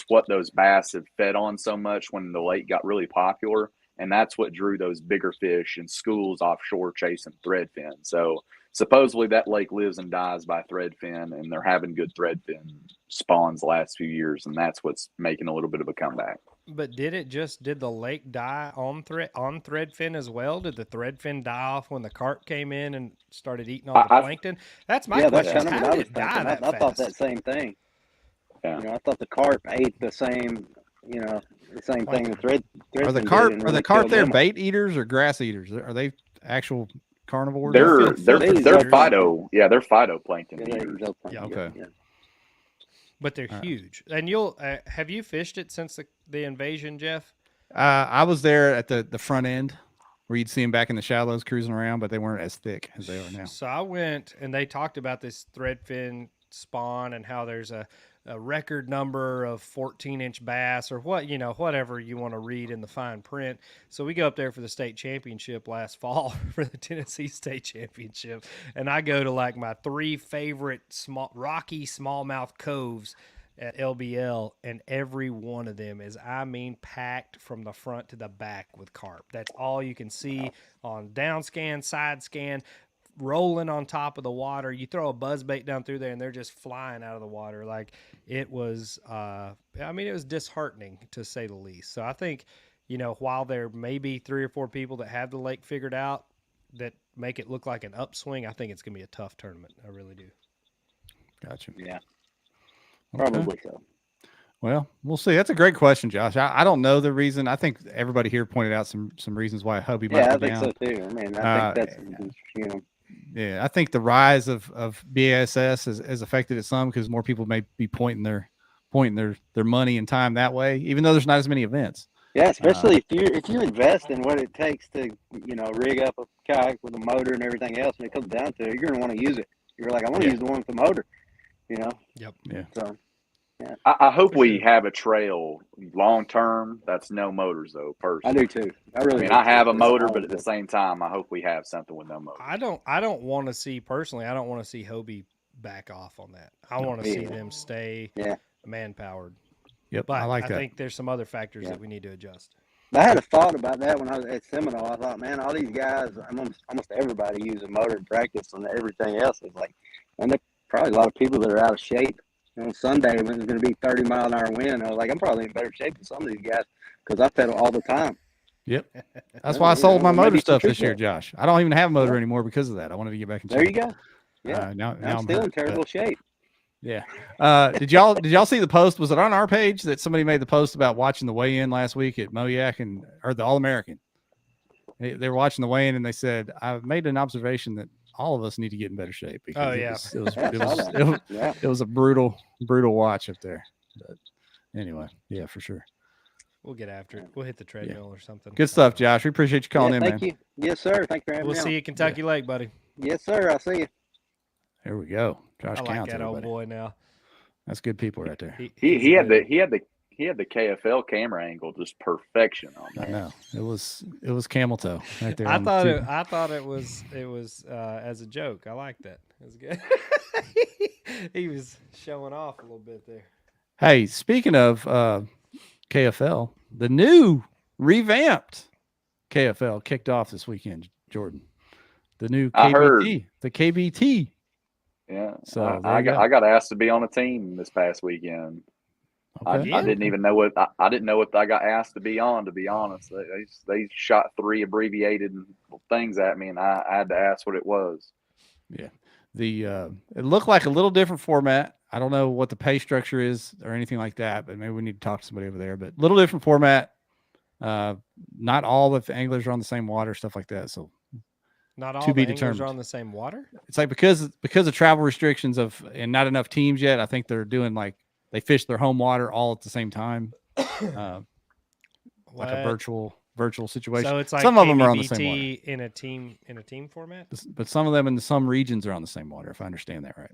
what those bass have fed on so much when the lake got really popular, and that's what drew those bigger fish in schools offshore chasing thread fin. So supposedly that lake lives and dies by thread fin, and they're having good thread fin spawns the last few years, and that's what's making a little bit of a comeback. But did the lake die on threadfin as well? Did the threadfin die off when the carp came in and started eating all the plankton? That's my That's question. kind of How what I did was it die thinking. that I thought fast? that same thing. Yeah. I thought the carp ate the same, the same thing the thread. Are the did carp and are really the carp killed there them. bait eaters or grass eaters? Are they actual carnivores? They're Phillies they're are- phyto, yeah, they're phytoplankton Yeah, eaters. Yeah, okay. But they're huge. And you'll have you fished it since the invasion, Jeff? I was there at the front end where you'd see them back in the shallows cruising around, but they weren't as thick as they are now. So I went and they talked about this threadfin spawn and how there's a record number of 14-inch bass or whatever you want to read in the fine print. So we go up there for the state championship last fall for the Tennessee State Championship. And I go to my 3 favorite rocky smallmouth coves at LBL, and every one of them is, packed from the front to the back with carp. That's all you can see on down scan, side scan. rolling on top of the water. You throw a buzz bait down through there and they're just flying out of the water. Like it was, it was disheartening to say the least. So I think, while there may be 3 or 4 people that have the lake figured out that make it look like an upswing, I think it's going to be a tough tournament. I really do. Gotcha. Yeah, Okay. probably so. Well, we'll see. That's a great question, Josh. I don't know the reason. I think everybody here pointed out some reasons why Hobie might Yeah, I be think down. so too. I mean, I think that's Yeah, I think the rise of BASS has affected it some because more people may be pointing their money and time that way, even though there's not as many events. Yeah, especially if you invest in what it takes to rig up a kayak with a motor and everything else, when it comes down to it, you're gonna want to use it. You're like, I want to use the one with the motor. Yep. Yeah. So. Yeah. I hope we have a trail long term that's no motors though. Personally, I do too. I have a motor, but at the same time, I hope we have something with no motor. I don't want to see Hobie back off on that. I want to see them stay man powered. Yep. But I like that. I think there's some other factors that we need to adjust. I had a thought about that when I was at Seminole. I thought, man, all these guys, almost everybody uses a motor in practice, and everything else is like, and there's probably a lot of people that are out of shape. On Sunday, when it's going to be 30-mile-an-hour wind, I was like, I'm probably in better shape than some of these guys because I pedal all the time. Yep. That's why I sold my motor stuff this year, that. Josh. I don't even have a motor anymore because of that. I wanted to get back in shape. There you go. Yeah. Now I'm still in terrible shape. Yeah. Did y'all see the post? Was it on our page that somebody made the post about watching the weigh-in last week at Moyak or the All-American? They were watching the weigh-in and they said, I've made an observation that all of us need to get in better shape because it was a brutal watch up there. But anyway, yeah, for sure. We'll get after it. We'll hit the treadmill or something. Good stuff, Josh. We appreciate you calling in, man. Thank you. Yes, sir. Thank you for having me. We'll see you at Kentucky Lake, buddy. Yes, sir. I'll see you. There we go. Josh I like counts, that everybody. old boy now. That's good people right there. He had the KFL camera angle just perfection on that. I know. It was camel toe right there. I thought it was as a joke. I like that. It was good. He was showing off a little bit there. Hey, speaking of KFL, the new revamped KFL kicked off this weekend, Jordan. The new KBT, the KBT. Yeah. So I got asked to be on a team this past weekend. Okay. I didn't even know what I didn't know what I got asked to be on. To be honest, they shot 3 abbreviated things at me, and I had to ask what it was. Yeah, it looked like a little different format. I don't know what the pay structure is or anything like that, but maybe we need to talk to somebody over there. But little different format. Not all the anglers are on the same water, stuff like that. So not all to be the anglers are determined. on the same water. It's like because of travel restrictions and not enough teams yet. I think they're doing like they fish their home water all at the same time, like a virtual situation. So it's like some of them are on the same water in a team format. but some of them in some regions are on the same water. If I understand that right.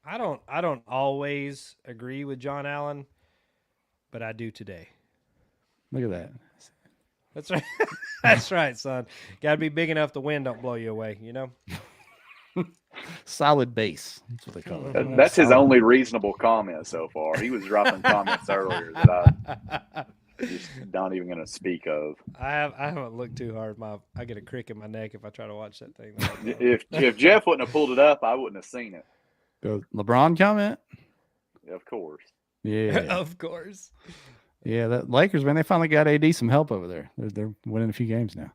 I don't always agree with John Allen, but I do today. Look at that. That's right. That's right, son. Got to be big enough the wind don't blow you away, Solid base. That's what they call it. That's his only reasonable comment so far. He was dropping comments earlier that I just not even going to speak of. I haven't looked too hard. I get a crick in my neck if I try to watch that thing. If Jeff wouldn't have pulled it up, I wouldn't have seen it. The LeBron comment? Of course. Yeah. Of course. Yeah, the Lakers, man, they finally got AD some help over there. They're winning a few games now.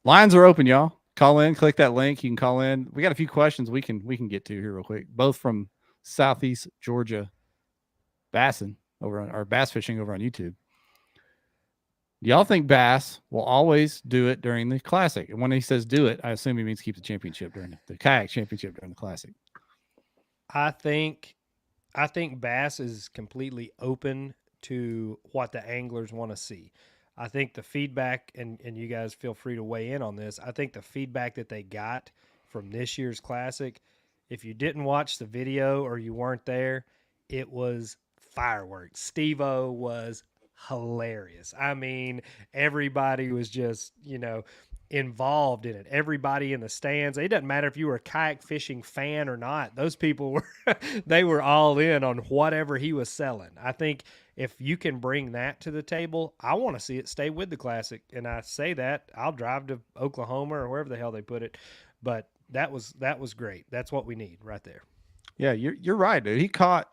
Lines are open, y'all. Call in, click that link. You can call in. We got a few questions we can get to here real quick. Both from Southeast Georgia bassing bass fishing over on YouTube. Do y'all think bass will always do it during the Classic? And when he says do it, I assume he means keep the championship during the kayak championship during the Classic. I think bass is completely open to what the anglers want to see. I think the feedback, and you guys feel free to weigh in on this, I think the feedback that they got from this year's Classic, if you didn't watch the video or you weren't there, it was fireworks. Steve-O was hilarious. I mean, everybody was just, involved in it. Everybody in the stands. It doesn't matter if you were a kayak fishing fan or not. Those people were they were all in on whatever he was selling. I think if you can bring that to the table, I want to see it stay with the Classic. And I say that I'll drive to Oklahoma or wherever the hell they put it. But that was great. That's what we need right there. Yeah, you're right, dude. He caught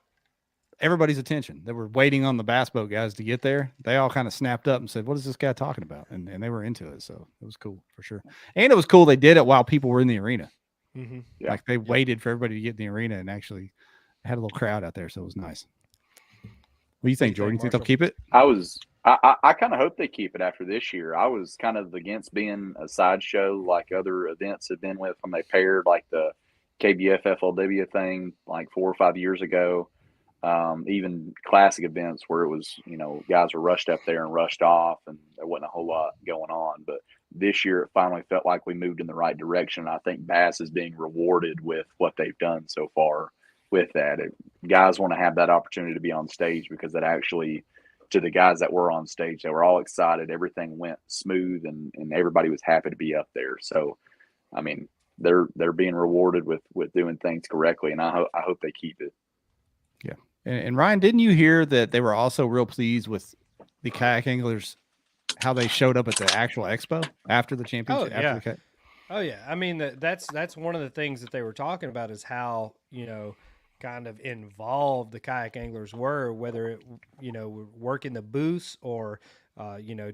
everybody's attention. They were waiting on the bass boat guys to get there. They all kind of snapped up and said, "What is this guy talking about?" And they were into it. So it was cool for sure. And it was cool they did it while people were in the arena. Mm-hmm. Yeah. Like they waited for everybody to get in the arena and actually had a little crowd out there. So it was nice. What do you think, Jordan? You think they'll keep it? I kind of hope they keep it after this year. I was kind of against being a sideshow like other events have been with when they paired like the KBF FLW thing like 4 or 5 years ago. Even classic events where it was, guys were rushed up there and rushed off and there wasn't a whole lot going on. But this year it finally felt like we moved in the right direction. I think Bass is being rewarded with what they've done so far with that. Guys want to have that opportunity to be on stage because that actually, to the guys that were on stage, they were all excited. Everything went smooth and everybody was happy to be up there. So, I mean, they're being rewarded with doing things correctly, and I hope they keep it. Yeah. And Ryan, didn't you hear that they were also real pleased with the kayak anglers, how they showed up at the actual expo after the championship? Oh, yeah. After the Oh yeah. I mean, that's one of the things that they were talking about is how, kind of involved the kayak anglers were, whether it, working the booths or,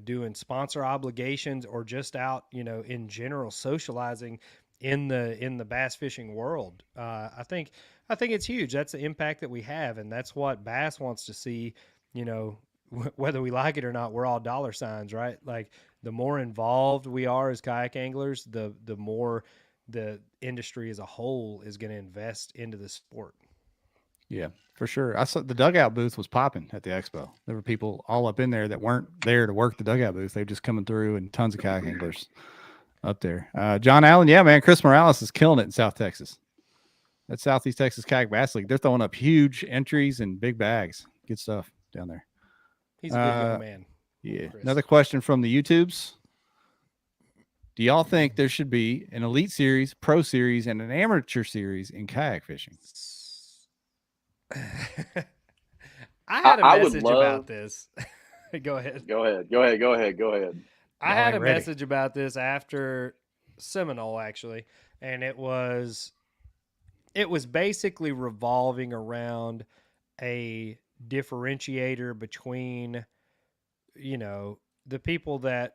doing sponsor obligations or just out, in general socializing in the bass fishing world. I think it's huge. That's the impact that we have. And that's what Bass wants to see, whether we like it or not. We're all dollar signs, right? Like the more involved we are as kayak anglers, the more the industry as a whole is going to invest into the sport. Yeah, for sure. I saw the dugout booth was popping at the expo. There were people all up in there that weren't there to work the dugout booth. They were just coming through, and tons of kayak anglers up there. John Allen, yeah, man. Chris Morales is killing it in South Texas. That's Southeast Texas Kayak Bass League. They're throwing up huge entries and big bags. Good stuff down there. He's a good young man. Yeah. Chris. Another question from the YouTubes. Do y'all think there should be an elite series, pro series, and an amateur series in kayak fishing? I had a I would message love- about this. Go ahead. Go ahead. I had a ready. message about this after Seminole, actually, and it was basically revolving around a differentiator between, the people that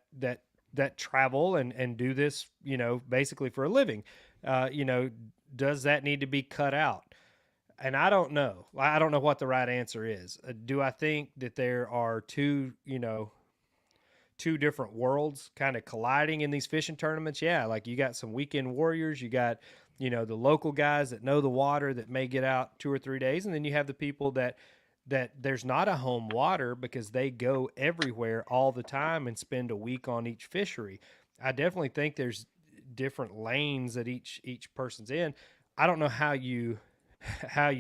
travel and do this, basically for a living. Does that need to be cut out? And I don't know. I don't know what the right answer is. Do I think that there are two different worlds kind of colliding in these fishing tournaments? Yeah, like you got some weekend warriors, you got, the local guys that know the water that may get out 2 or 3 days, and then you have the people that there's not a home water because they go everywhere all the time and spend a week on each fishery. I definitely think there's different lanes that each person's in. I don't know how you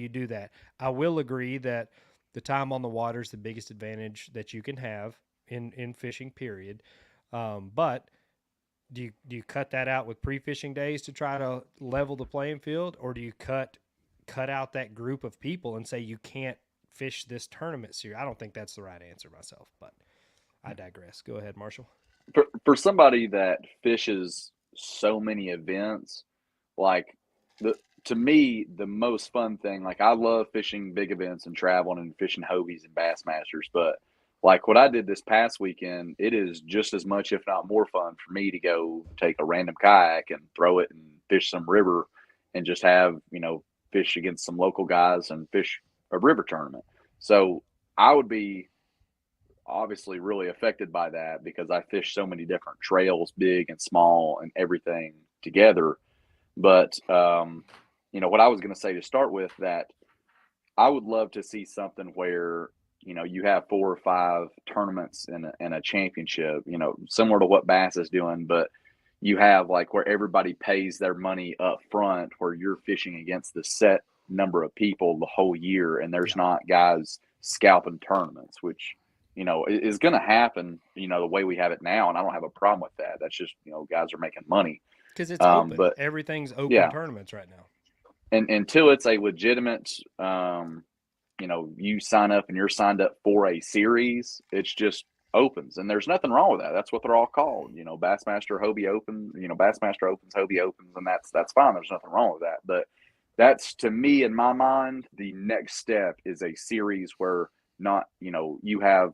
do that. I will agree that the time on the water is the biggest advantage that you can have in fishing, period. But do you cut that out with pre-fishing days to try to level the playing field, or do you cut out that group of people and say you can't fish this tournament series? I don't think that's the right answer myself, but I digress. Go ahead, Marshall. For somebody that fishes so many events, like to me, the most fun thing, like I love fishing big events and traveling and fishing Hobies and Bassmasters, but like what I did this past weekend, it is just as much, if not more fun for me to go take a random kayak and throw it and fish some river and just have, fish against some local guys and fish a river tournament. So I would be obviously really affected by that because I fish so many different trails, big and small and everything together. But, what I was going to say to start with, that I would love to see something where, you have 4 or 5 tournaments in a championship, similar to what Bass is doing, but you have like where everybody pays their money up front, where you're fishing against the set number of people the whole year. And there's not guys scalping tournaments, which is going to happen, the way we have it now. And I don't have a problem with that. That's just, guys are making money. Because it's open. But everything's open yeah. tournaments right now. And until it's a legitimate, you sign up and you're signed up for a series, it's just opens, and there's nothing wrong with that. That's what they're all called, Bassmaster, Hobie Open, Bassmaster Opens, Hobie Opens, and that's fine. There's nothing wrong with that. But that's, to me, in my mind, the next step is a series where not, you have,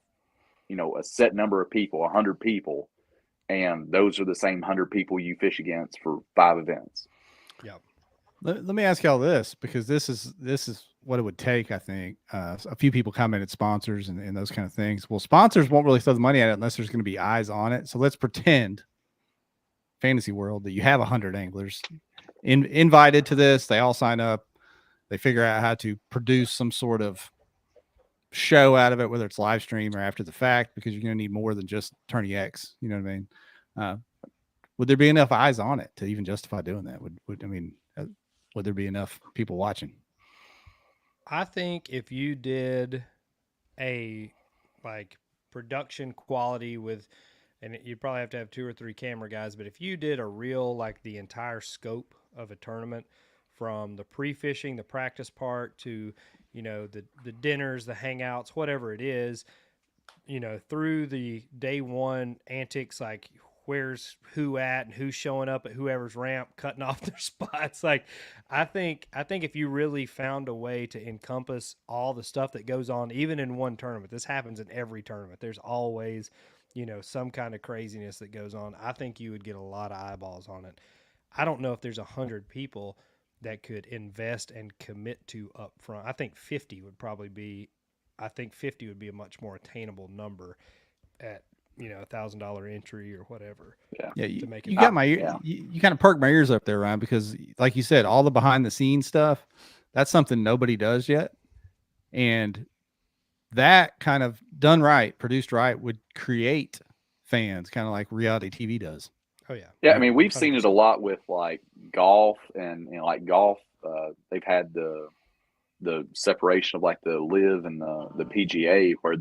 a set number of people, 100 people, and those are the same 100 people you fish against for 5 events. Yep. Let me ask y'all this, because this is what it would take. I think a few people commented sponsors and those kind of things. Well, sponsors won't really throw the money at it unless there's going to be eyes on it. So let's pretend, fantasy world, that you have 100 anglers invited to this. They all sign up. They figure out how to produce some sort of show out of it, whether it's live stream or after the fact, because you're going to need more than just Tourney X. You know what I mean? Would there be enough eyes on it to even justify doing that? Would there be enough people watching? I think if you did a production quality with, and you'd probably have to have 2 or 3 camera guys, but if you did a real, the entire scope of a tournament, from the pre-fishing, the practice part, to, the dinners, the hangouts, whatever it is, through the day one antics, like where's who at and who's showing up at whoever's ramp, cutting off their spots. I think if you really found a way to encompass all the stuff that goes on, even in one tournament, this happens in every tournament. There's always, some kind of craziness that goes on. I think you would get a lot of eyeballs on it. I don't know if there's 100 people that could invest and commit to up front. I think 50 would be a much more attainable number at, $1,000 entry or whatever. Yeah, you got my ear. Yeah. You kind of perked my ears up there, Ryan, because like you said, all the behind the scenes stuff, that's something nobody does yet. And that kind of done right, produced right, would create fans, kind of like reality TV does. Oh yeah. Yeah. I mean, we've 100%. Seen it a lot with golf and, golf, they've had the separation of the LIV and the PGA, where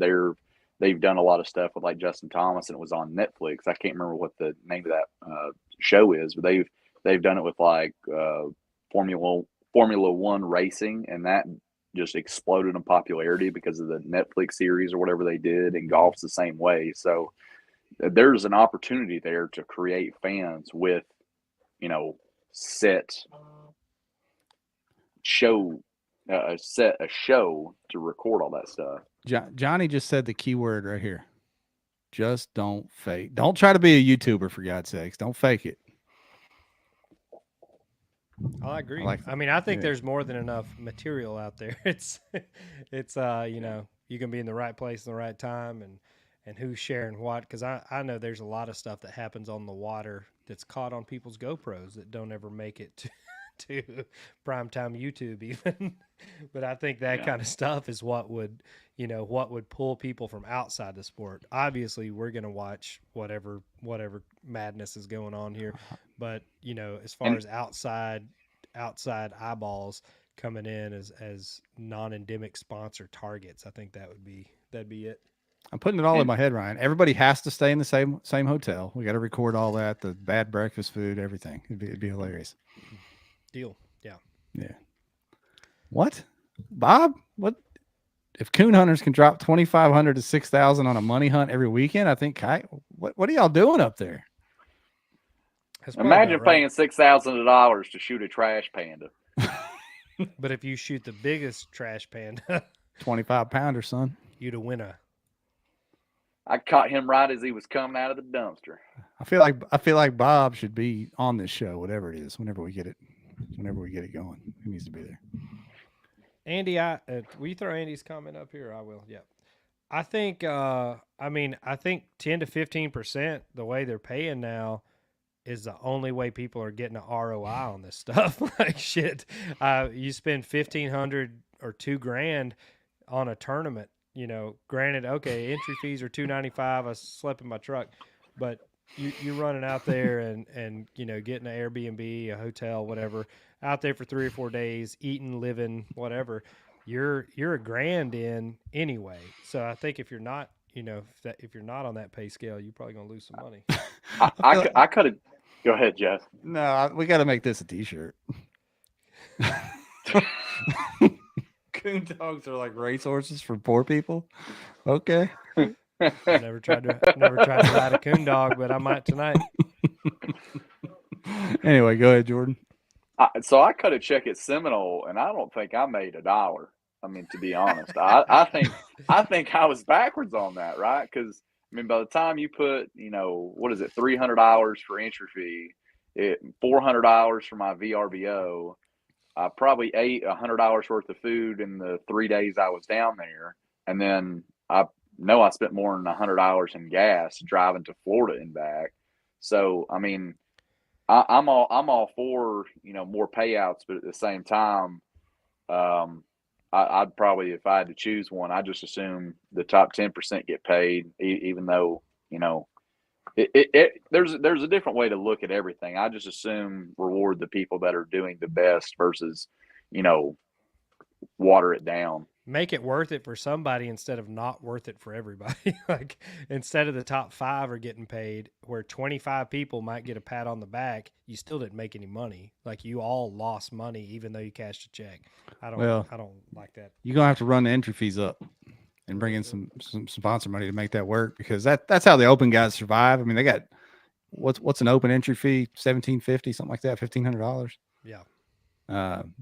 they've done a lot of stuff with Justin Thomas, and it was on Netflix. I can't remember what the name of that show is, but they've done it with Formula One racing, and that just exploded in popularity because of the Netflix series or whatever they did. And golf's the same way. So there's an opportunity there to create fans with, set a show to record all that stuff. Johnny just said the key word right here. Just don't fake. Don't try to be a YouTuber, for God's sakes. Don't fake it. I agree. I think there's more than enough material out there. It's you can be in the right place in the right time, and who's sharing what. Because I know there's a lot of stuff that happens on the water that's caught on people's GoPros that don't ever make it to primetime YouTube even. But I think that kind of stuff is what would pull people from outside the sport. Obviously, we're going to watch whatever madness is going on here. But, as far as outside eyeballs coming in as non-endemic sponsor targets, I think that'd be it. I'm putting it all in my head, Ryan. Everybody has to stay in the same hotel. We got to record all that, the bad breakfast food, everything. It'd be hilarious. Deal. Yeah. Yeah. What? Bob? What? If coon hunters can drop 2,500 to 6,000 on a money hunt every weekend, I think, what are y'all doing up there? Imagine paying $6,000 to shoot a trash panda. But if you shoot the biggest trash panda, 25-pounder, son, you'd win I caught him right as he was coming out of the dumpster. I feel like Bob should be on this show, whatever it is, whenever we get it going. He needs to be there. Andy, will you throw Andy's comment up here? I will. Yep. I think, I think 10 to 15%, the way they're paying now, is the only way people are getting an ROI on this stuff. Shit, you spend $1,500 or $2,000 on a tournament. Granted, okay, entry fees are $295. I slept in my truck, but you're running out there and getting an Airbnb, a hotel, whatever, out there for 3 or 4 days, eating, living, whatever. You're $1,000 in anyway. So I think if you're not if you're not on that pay scale, you're probably gonna lose some money. I could have. Go ahead, Jeff. No, we got to make this a T-shirt. Coon dogs are like racehorses for poor people. Okay. Never tried to ride a coon dog, but I might tonight. Anyway, go ahead, Jordan. So I cut a check at Seminole, and I don't think I made $1. I mean, to be honest, I think I was backwards on that, right? Because I mean, by the time you put, what is it, $300 for entry fee, $400 for my VRBO, I probably ate $100 worth of food in the 3 days I was down there, and then I spent more than $100 in gas driving to Florida and back. So I mean, I'm all for more payouts, but at the same time, I'd probably, if I had to choose one, I just assume the top 10% get paid, even though there's a different way to look at everything. I just assume reward the people that are doing the best versus water it down. Make it worth it for somebody instead of not worth it for everybody. Like instead of the top 5 are getting paid, where 25 people might get a pat on the back, you still didn't make any money. Like you all lost money even though you cashed a check. I don't like that. You're gonna have to run the entry fees up and bring in some sponsor money to make that work, because that's how the open guys survive. I mean, they got what's an open entry fee? $1,750, something like that, $1,500. Yeah.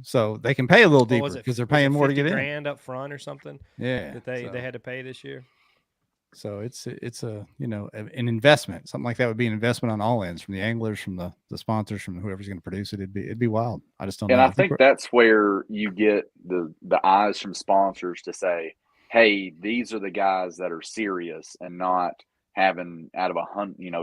So they can pay a little deeper because they're paying more to get in. $50,000 up front or something. Yeah, that they had to pay this year. So it's a an investment. Something like that would be an investment on all ends, from the anglers, from the sponsors, from whoever's going to produce it. It'd be wild. I just don't know. And I think that's where you get the eyes from sponsors to say, hey, these are the guys that are serious, and not having out of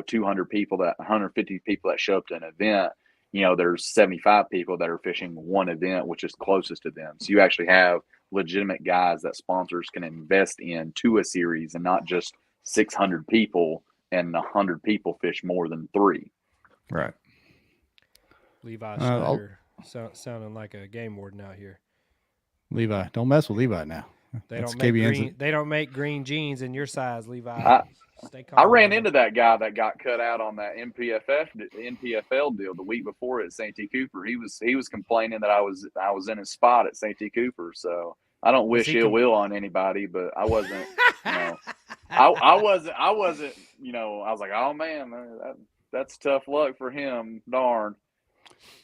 200 people, 150 people that show up to an event, there's 75 people that are fishing one event, which is closest to them. So you actually have legitimate guys that sponsors can invest in to a series, and not just 600 people and 100 people fish more than 3. Right. Levi Schneider sounding like a game warden out here. Levi, don't mess with Levi now. They don't make green jeans in your size, Levi. I ran into that guy that got cut out on that NPFL deal the week before at St. T. Cooper. He was complaining that I was in his spot at St. T. Cooper. So I don't wish ill will on anybody, but I wasn't. I wasn't. I was like, oh man, that's tough luck for him. Darn.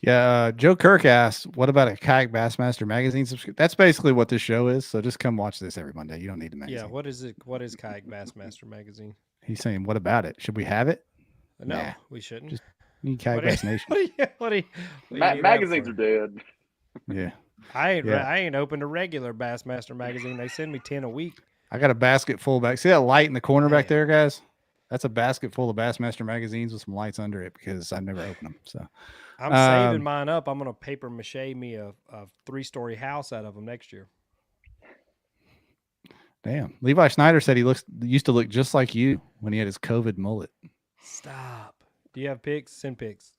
Yeah, Joe Kirk asked, what about a Kayak Bassmaster magazine subscription? That's basically what this show is. So just come watch this every Monday. You don't need the magazine. Yeah, what is it? What is Kayak Bassmaster magazine? He's saying, what about it? Should we have it? No, we shouldn't. Just need Kayak Bass Nation. Magazines are dead. Yeah. I ain't opened a regular Bassmaster magazine. They send me 10 a week. I got a basket full back. See that light in the corner back there, guys? That's a basket full of Bassmaster magazines with some lights under it, because I never open them. So I'm saving mine up. I'm going to paper mache me a 3-story house out of them next year. Damn. Levi Schneider said he used to look just like you when he had his COVID mullet. Stop. Do you have pics? Send pics.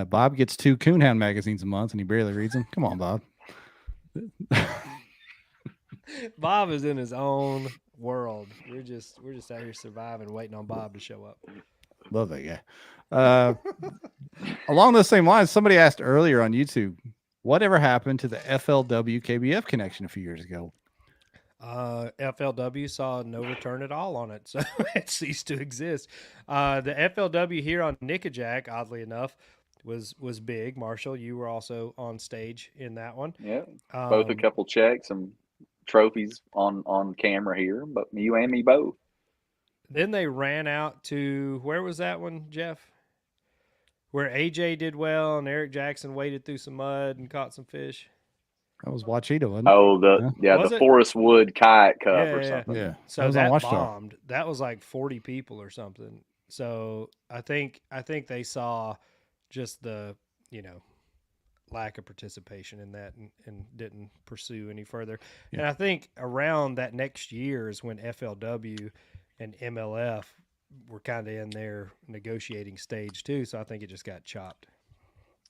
Bob gets 2 Coonhound magazines a month and he barely reads them. Come on, Bob. Bob is in his own world. We're just out here surviving, waiting on Bob to show up. Love that guy. Along those same lines, somebody asked earlier on YouTube, whatever happened to the FLW KBF connection a few years ago? FLW saw no return at all on it, so it ceased to exist. The FLW here on Nickajack, oddly enough, was big. Marshall, you were also on stage in that one. Yeah, both a couple checks and trophies on camera here, but you and me both. Then they ran out to, where was that one, Jeff? Where AJ did well and Eric Jackson waded through some mud and caught some fish. That was Wachita, wasn't it? Oh, the Forest Wood Kayak Cup or something. Yeah. So that bombed. That was like 40 people or something. So I think they saw just the, lack of participation in that and didn't pursue any further. Yeah. And I think around that next year is when FLW and MLF were kind of in their negotiating stage too. So I think it just got chopped.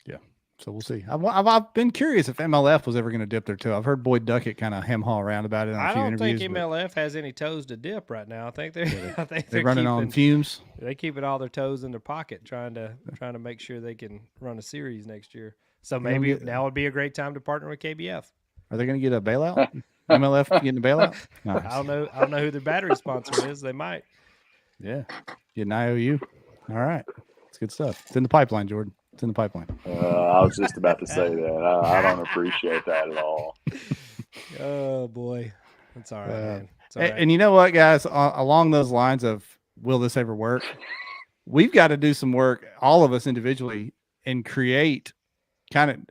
Yeah. So we'll see. I've been curious if MLF was ever going to dip their toe. I've heard Boyd Duckett kind of hem-haw around about it on a I few don't interviews. think MLF has any toes to dip right now. I think they're running on fumes. They keeping all their toes in their pocket, trying to make sure they can run a series next year. So maybe now would be a great time to partner with KBF. Are they going to get a bailout? MLF getting a bailout? Nice. I don't know who their battery sponsor is. They might. Yeah, get an IOU. All right, it's good stuff. It's in the pipeline, Jordan. It's in the pipeline. I was just about to say that. I don't appreciate that at all. Oh boy, that's all right, man. It's all right. And you know what, guys? Along those lines of will this ever work? We've got to do some work, all of us individually, and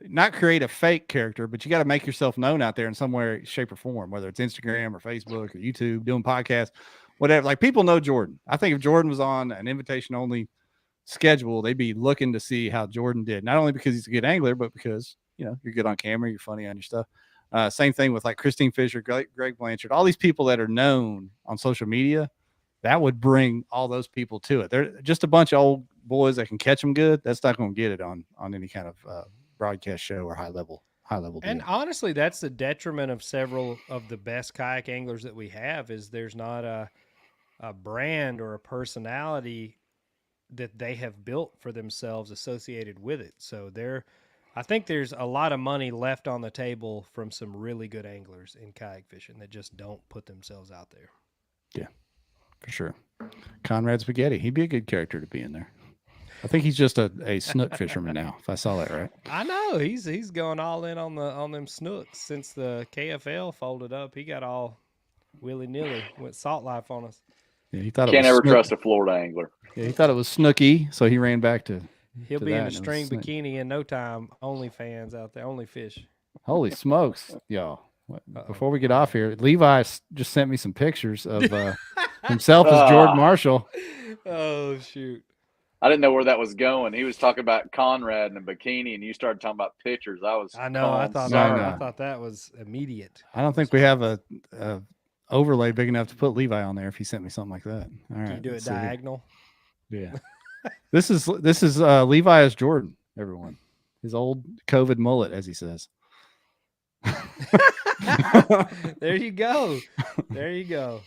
not create a fake character, but you got to make yourself known out there in some way, shape, or form, whether it's Instagram or Facebook or YouTube, doing podcasts, whatever. Like, people know Jordan. I think if Jordan was on an invitation only schedule, they'd be looking to see how Jordan did, not only because he's a good angler, but because, you know, you're good on camera, you're funny on your stuff. Same thing with like Christine Fisher, Greg Blanchard, all these people that are known on social media. That would bring all those people to it. They're just a bunch of old boys that can catch them good. That's not going to get it on any kind of broadcast show or high level. And honestly, that's the detriment of several of the best kayak anglers that we have, is there's not a brand or a personality that they have built for themselves associated with it. So I think there's a lot of money left on the table from some really good anglers in kayak fishing that just don't put themselves out there. Yeah, for sure. Conrad Spaghetti, he'd be a good character to be in there. I think he's just a snook fisherman now, if I saw that right. I know he's going all in on them snooks since the KFL folded up. He got all willy-nilly, went salt life on us. Yeah, he thought Can't ever trust a Florida angler. Yeah, he thought it was snooky, so he ran back to. He'll be in a string bikini in no time. Only fans out there, only fish. Holy smokes, y'all! Before we get off here, Levi just sent me some pictures of himself as Jordan Marshall. Oh shoot! I didn't know where that was going. He was talking about Conrad in a bikini, and you started talking about pictures. I know. I thought that was immediate. I don't think we have a overlay big enough to put Levi on there if he sent me something like that. All right. Can you do it diagonal? Yeah. This is Levi as Jordan, everyone. His old COVID mullet, as he says. There you go. There you go.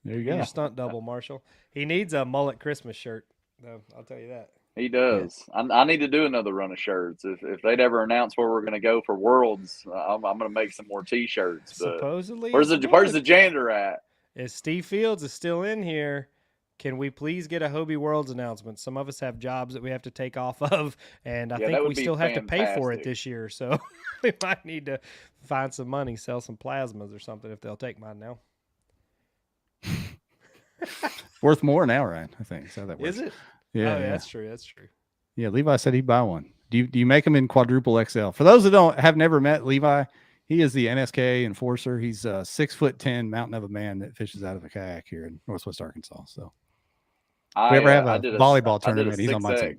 There you go. Your stunt double, Marshall. He needs a mullet Christmas shirt, though. I'll tell you that. He does. Yeah. I need to do another run of shirts. If they'd ever announce where we're going to go for Worlds, I'm going to make some more T-shirts. Supposedly, where's the janitor at? If Steve Fields is still in here, can we please get a Hobie Worlds announcement? Some of us have jobs that we have to take off of, and I think we still have to pay for it this year. So we might need to find some money, sell some plasmas or something if they'll take mine now. Worth more now, Ryan, I think. So that works. Is it? Yeah, that's true. That's true. Yeah, Levi said he'd buy one. Do you make them in quadruple XL? For those that have never met Levi, he is the NSK enforcer. He's a 6'10" mountain of a man that fishes out of a kayak here in Northwest Arkansas. So if we ever have a volleyball tournament, he's on my team.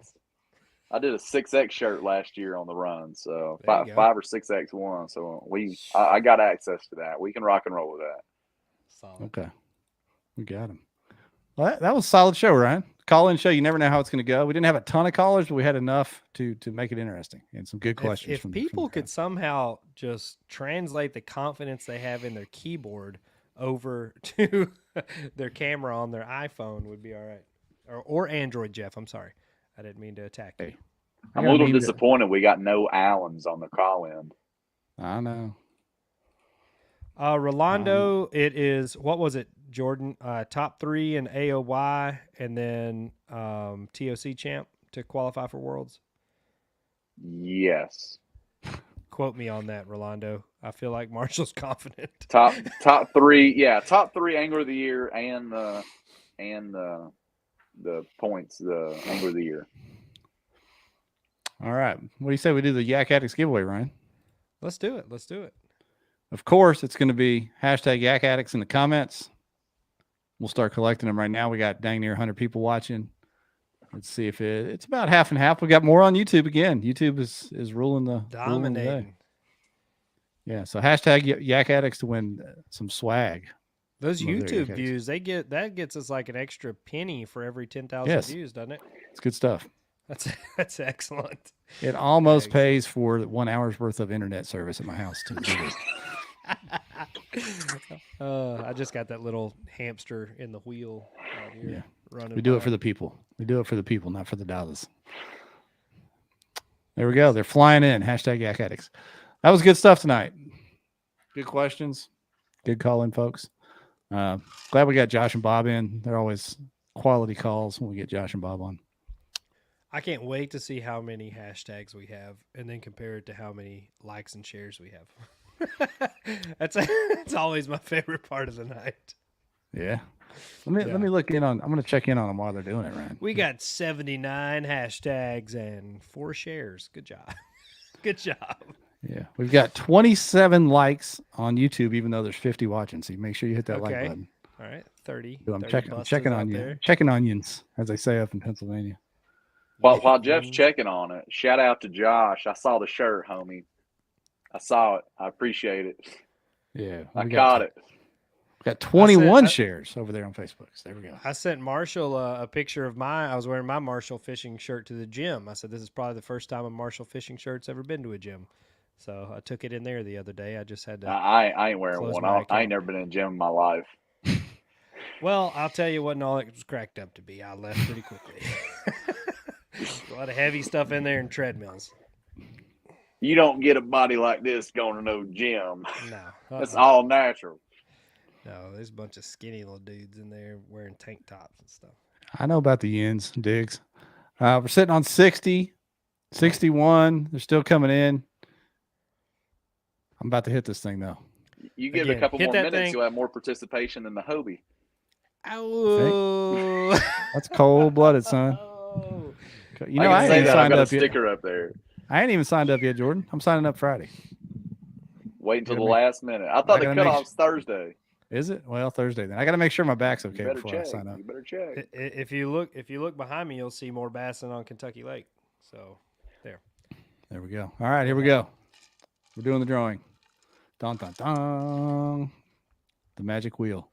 I did a 6X shirt last year on the run, so 5 or 6X1. So I got access to that. We can rock and roll with that. Solid. Okay, we got him. Well, that was a solid show, Ryan. Call-in show. You never know how it's going to go. We didn't have a ton of callers, but we had enough to make it interesting and some good questions. If people could somehow just translate the confidence they have in their keyboard over to their camera on their iPhone, would be all right. Or Android, Jeff. I'm sorry. I didn't mean to attack you. I'm a little disappointed we got no Allens on the call-in. I know. Rolando, it is, what was it, Jordan? Top 3 in AOY and then TOC champ to qualify for Worlds? Yes. Quote me on that, Rolando. I feel like Marshall's confident. Top 3, yeah, top 3 Angler of the Year and the points, the Angler of the Year. All right. What do you say we do the Yak Addicts giveaway, Ryan? Let's do it. Of course, it's going to be hashtag Yak Addicts in the comments. We'll start collecting them right now. We got dang near 100 people watching. Let's see if it's about half and half. We got more on YouTube again. YouTube is ruling the dominating. Yeah, so hashtag Yak Addicts to win some swag. Those YouTube views, that gets us like an extra penny for every 10,000 views, doesn't it? It's good stuff. That's excellent. It almost pays for 1 hour's worth of internet service at my house to do this. I just got that little hamster in the wheel out here. Yeah. Running We do it by. for the people. We do it for the people, not for the dollars. There we go. They're flying in. Hashtag Yak Addicts. That was good stuff tonight. Good questions. Good call in, folks. Glad we got Josh and Bob in. They're always quality calls when we get Josh and Bob on. I can't wait to see how many hashtags we have and then compare it to how many likes and shares we have. That's always my favorite part of the night. Yeah. Let me look in on. I'm going to check in on them while they're doing it, Ryan. We got 79 hashtags and 4 shares. Good job. Good job. Yeah. We've got 27 likes on YouTube, even though there's 50 watching. So you make sure you hit that like Okay. button. All right. 30. I'm 30 checking busters on out you. there. Checking onions, as they say up in Pennsylvania. While Jeff's checking on it, shout out to Josh. I saw the shirt, homie. I saw it. I appreciate it. Yeah. I caught it. Got 21 shares over there on Facebook. So there we go. I sent Marshall a picture of I was wearing my Marshall fishing shirt to the gym. I said, this is probably the first time a Marshall fishing shirt's ever been to a gym. So I took it in there the other day. I just had to. I ain't wearing close one. my I account. ain't never been in a gym in my life. Well, I'll tell you, wasn't all it was cracked up to be. I left pretty quickly. A lot of heavy stuff in there and treadmills. You don't get a body like this going to no gym. No. That's all natural. No, there's a bunch of skinny little dudes in there wearing tank tops and stuff. I know about the yens, Diggs. We're sitting on 60, 61. They're still coming in. I'm about to hit this thing, though. You give it a Again, couple hit more that minutes, thing. you'll have more participation than the Hobie. Ow. That's cold-blooded, son. Oh. You know, I ain't say even that. I've signed got a up yet. sticker up there. I ain't even signed up yet, Jordan. I'm signing up Friday. Wait until the Gotta make- last minute. I thought the gotta make cutoff's Thursday. Is it? Well, Thursday then. I got to make sure my back's You okay better before check. I sign up. You better check. If you look behind me, you'll see more bassing on Kentucky Lake. So there. There we go. All right, here we go. We're doing the drawing. Dun, dun, dun. The magic wheel.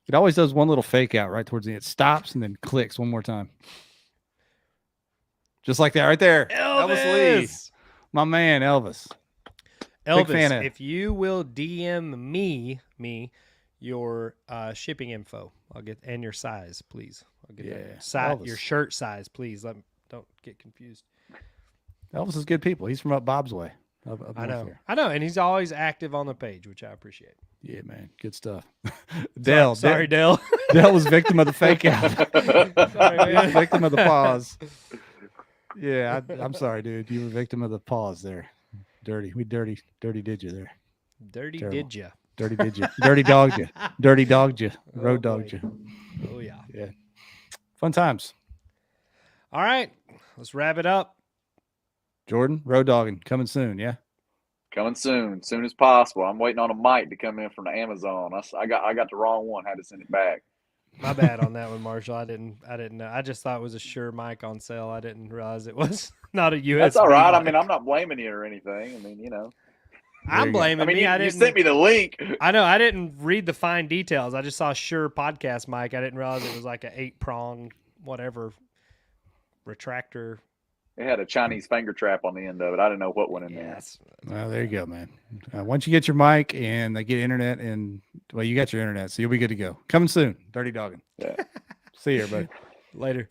It always does one little fake out right towards the end. It stops and then clicks one more time. Just like that right there. Elvis Lee. My man, Elvis. Big fan of- If you will DM me your shipping info, I'll get and your size, please. I'll get that size, Elvis. your shirt size, please. Don't get confused. Elvis is good people. He's from up Bob's way. Up I north know, here. and he's always active on the page, which I appreciate. Yeah, man. Good stuff. Dale. Sorry, Dale. Dale was victim of the fake out. Sorry, man. Victim of the pause. Yeah, I'm sorry, dude. You were victim of the pause there. Dirty. We dirty did you there. Dirty Terrible. did ya? Dirty did you. Dirty dogged you. Dirty dogged you. Road boy. dogged you. Oh yeah. Yeah. Fun times. All right, let's wrap it up. Jordan, road dogging coming soon, yeah? Coming soon as possible. I'm waiting on a mic to come in from the Amazon. I got the wrong one. Had to send it back. My bad on that one, Marshall. I didn't know. I just thought it was a Shure mic on sale. I didn't realize it was not a USB. That's all right. I mic. mean, I'm not blaming you or anything. I mean, you know. I'm you go. blaming I mean, me. I you didn't. sent me the link. I know. I didn't read the fine details. I just saw Shure podcast mic. I didn't realize it was like an 8-prong whatever retractor. It had a Chinese finger trap on the end of it. I didn't know what went in there. Yes. Well, there you go, man. Once you get your mic and they get internet and, well, you got your internet, so you'll be good to go. Coming soon. Dirty dogging. Yeah. See you, everybody. Later.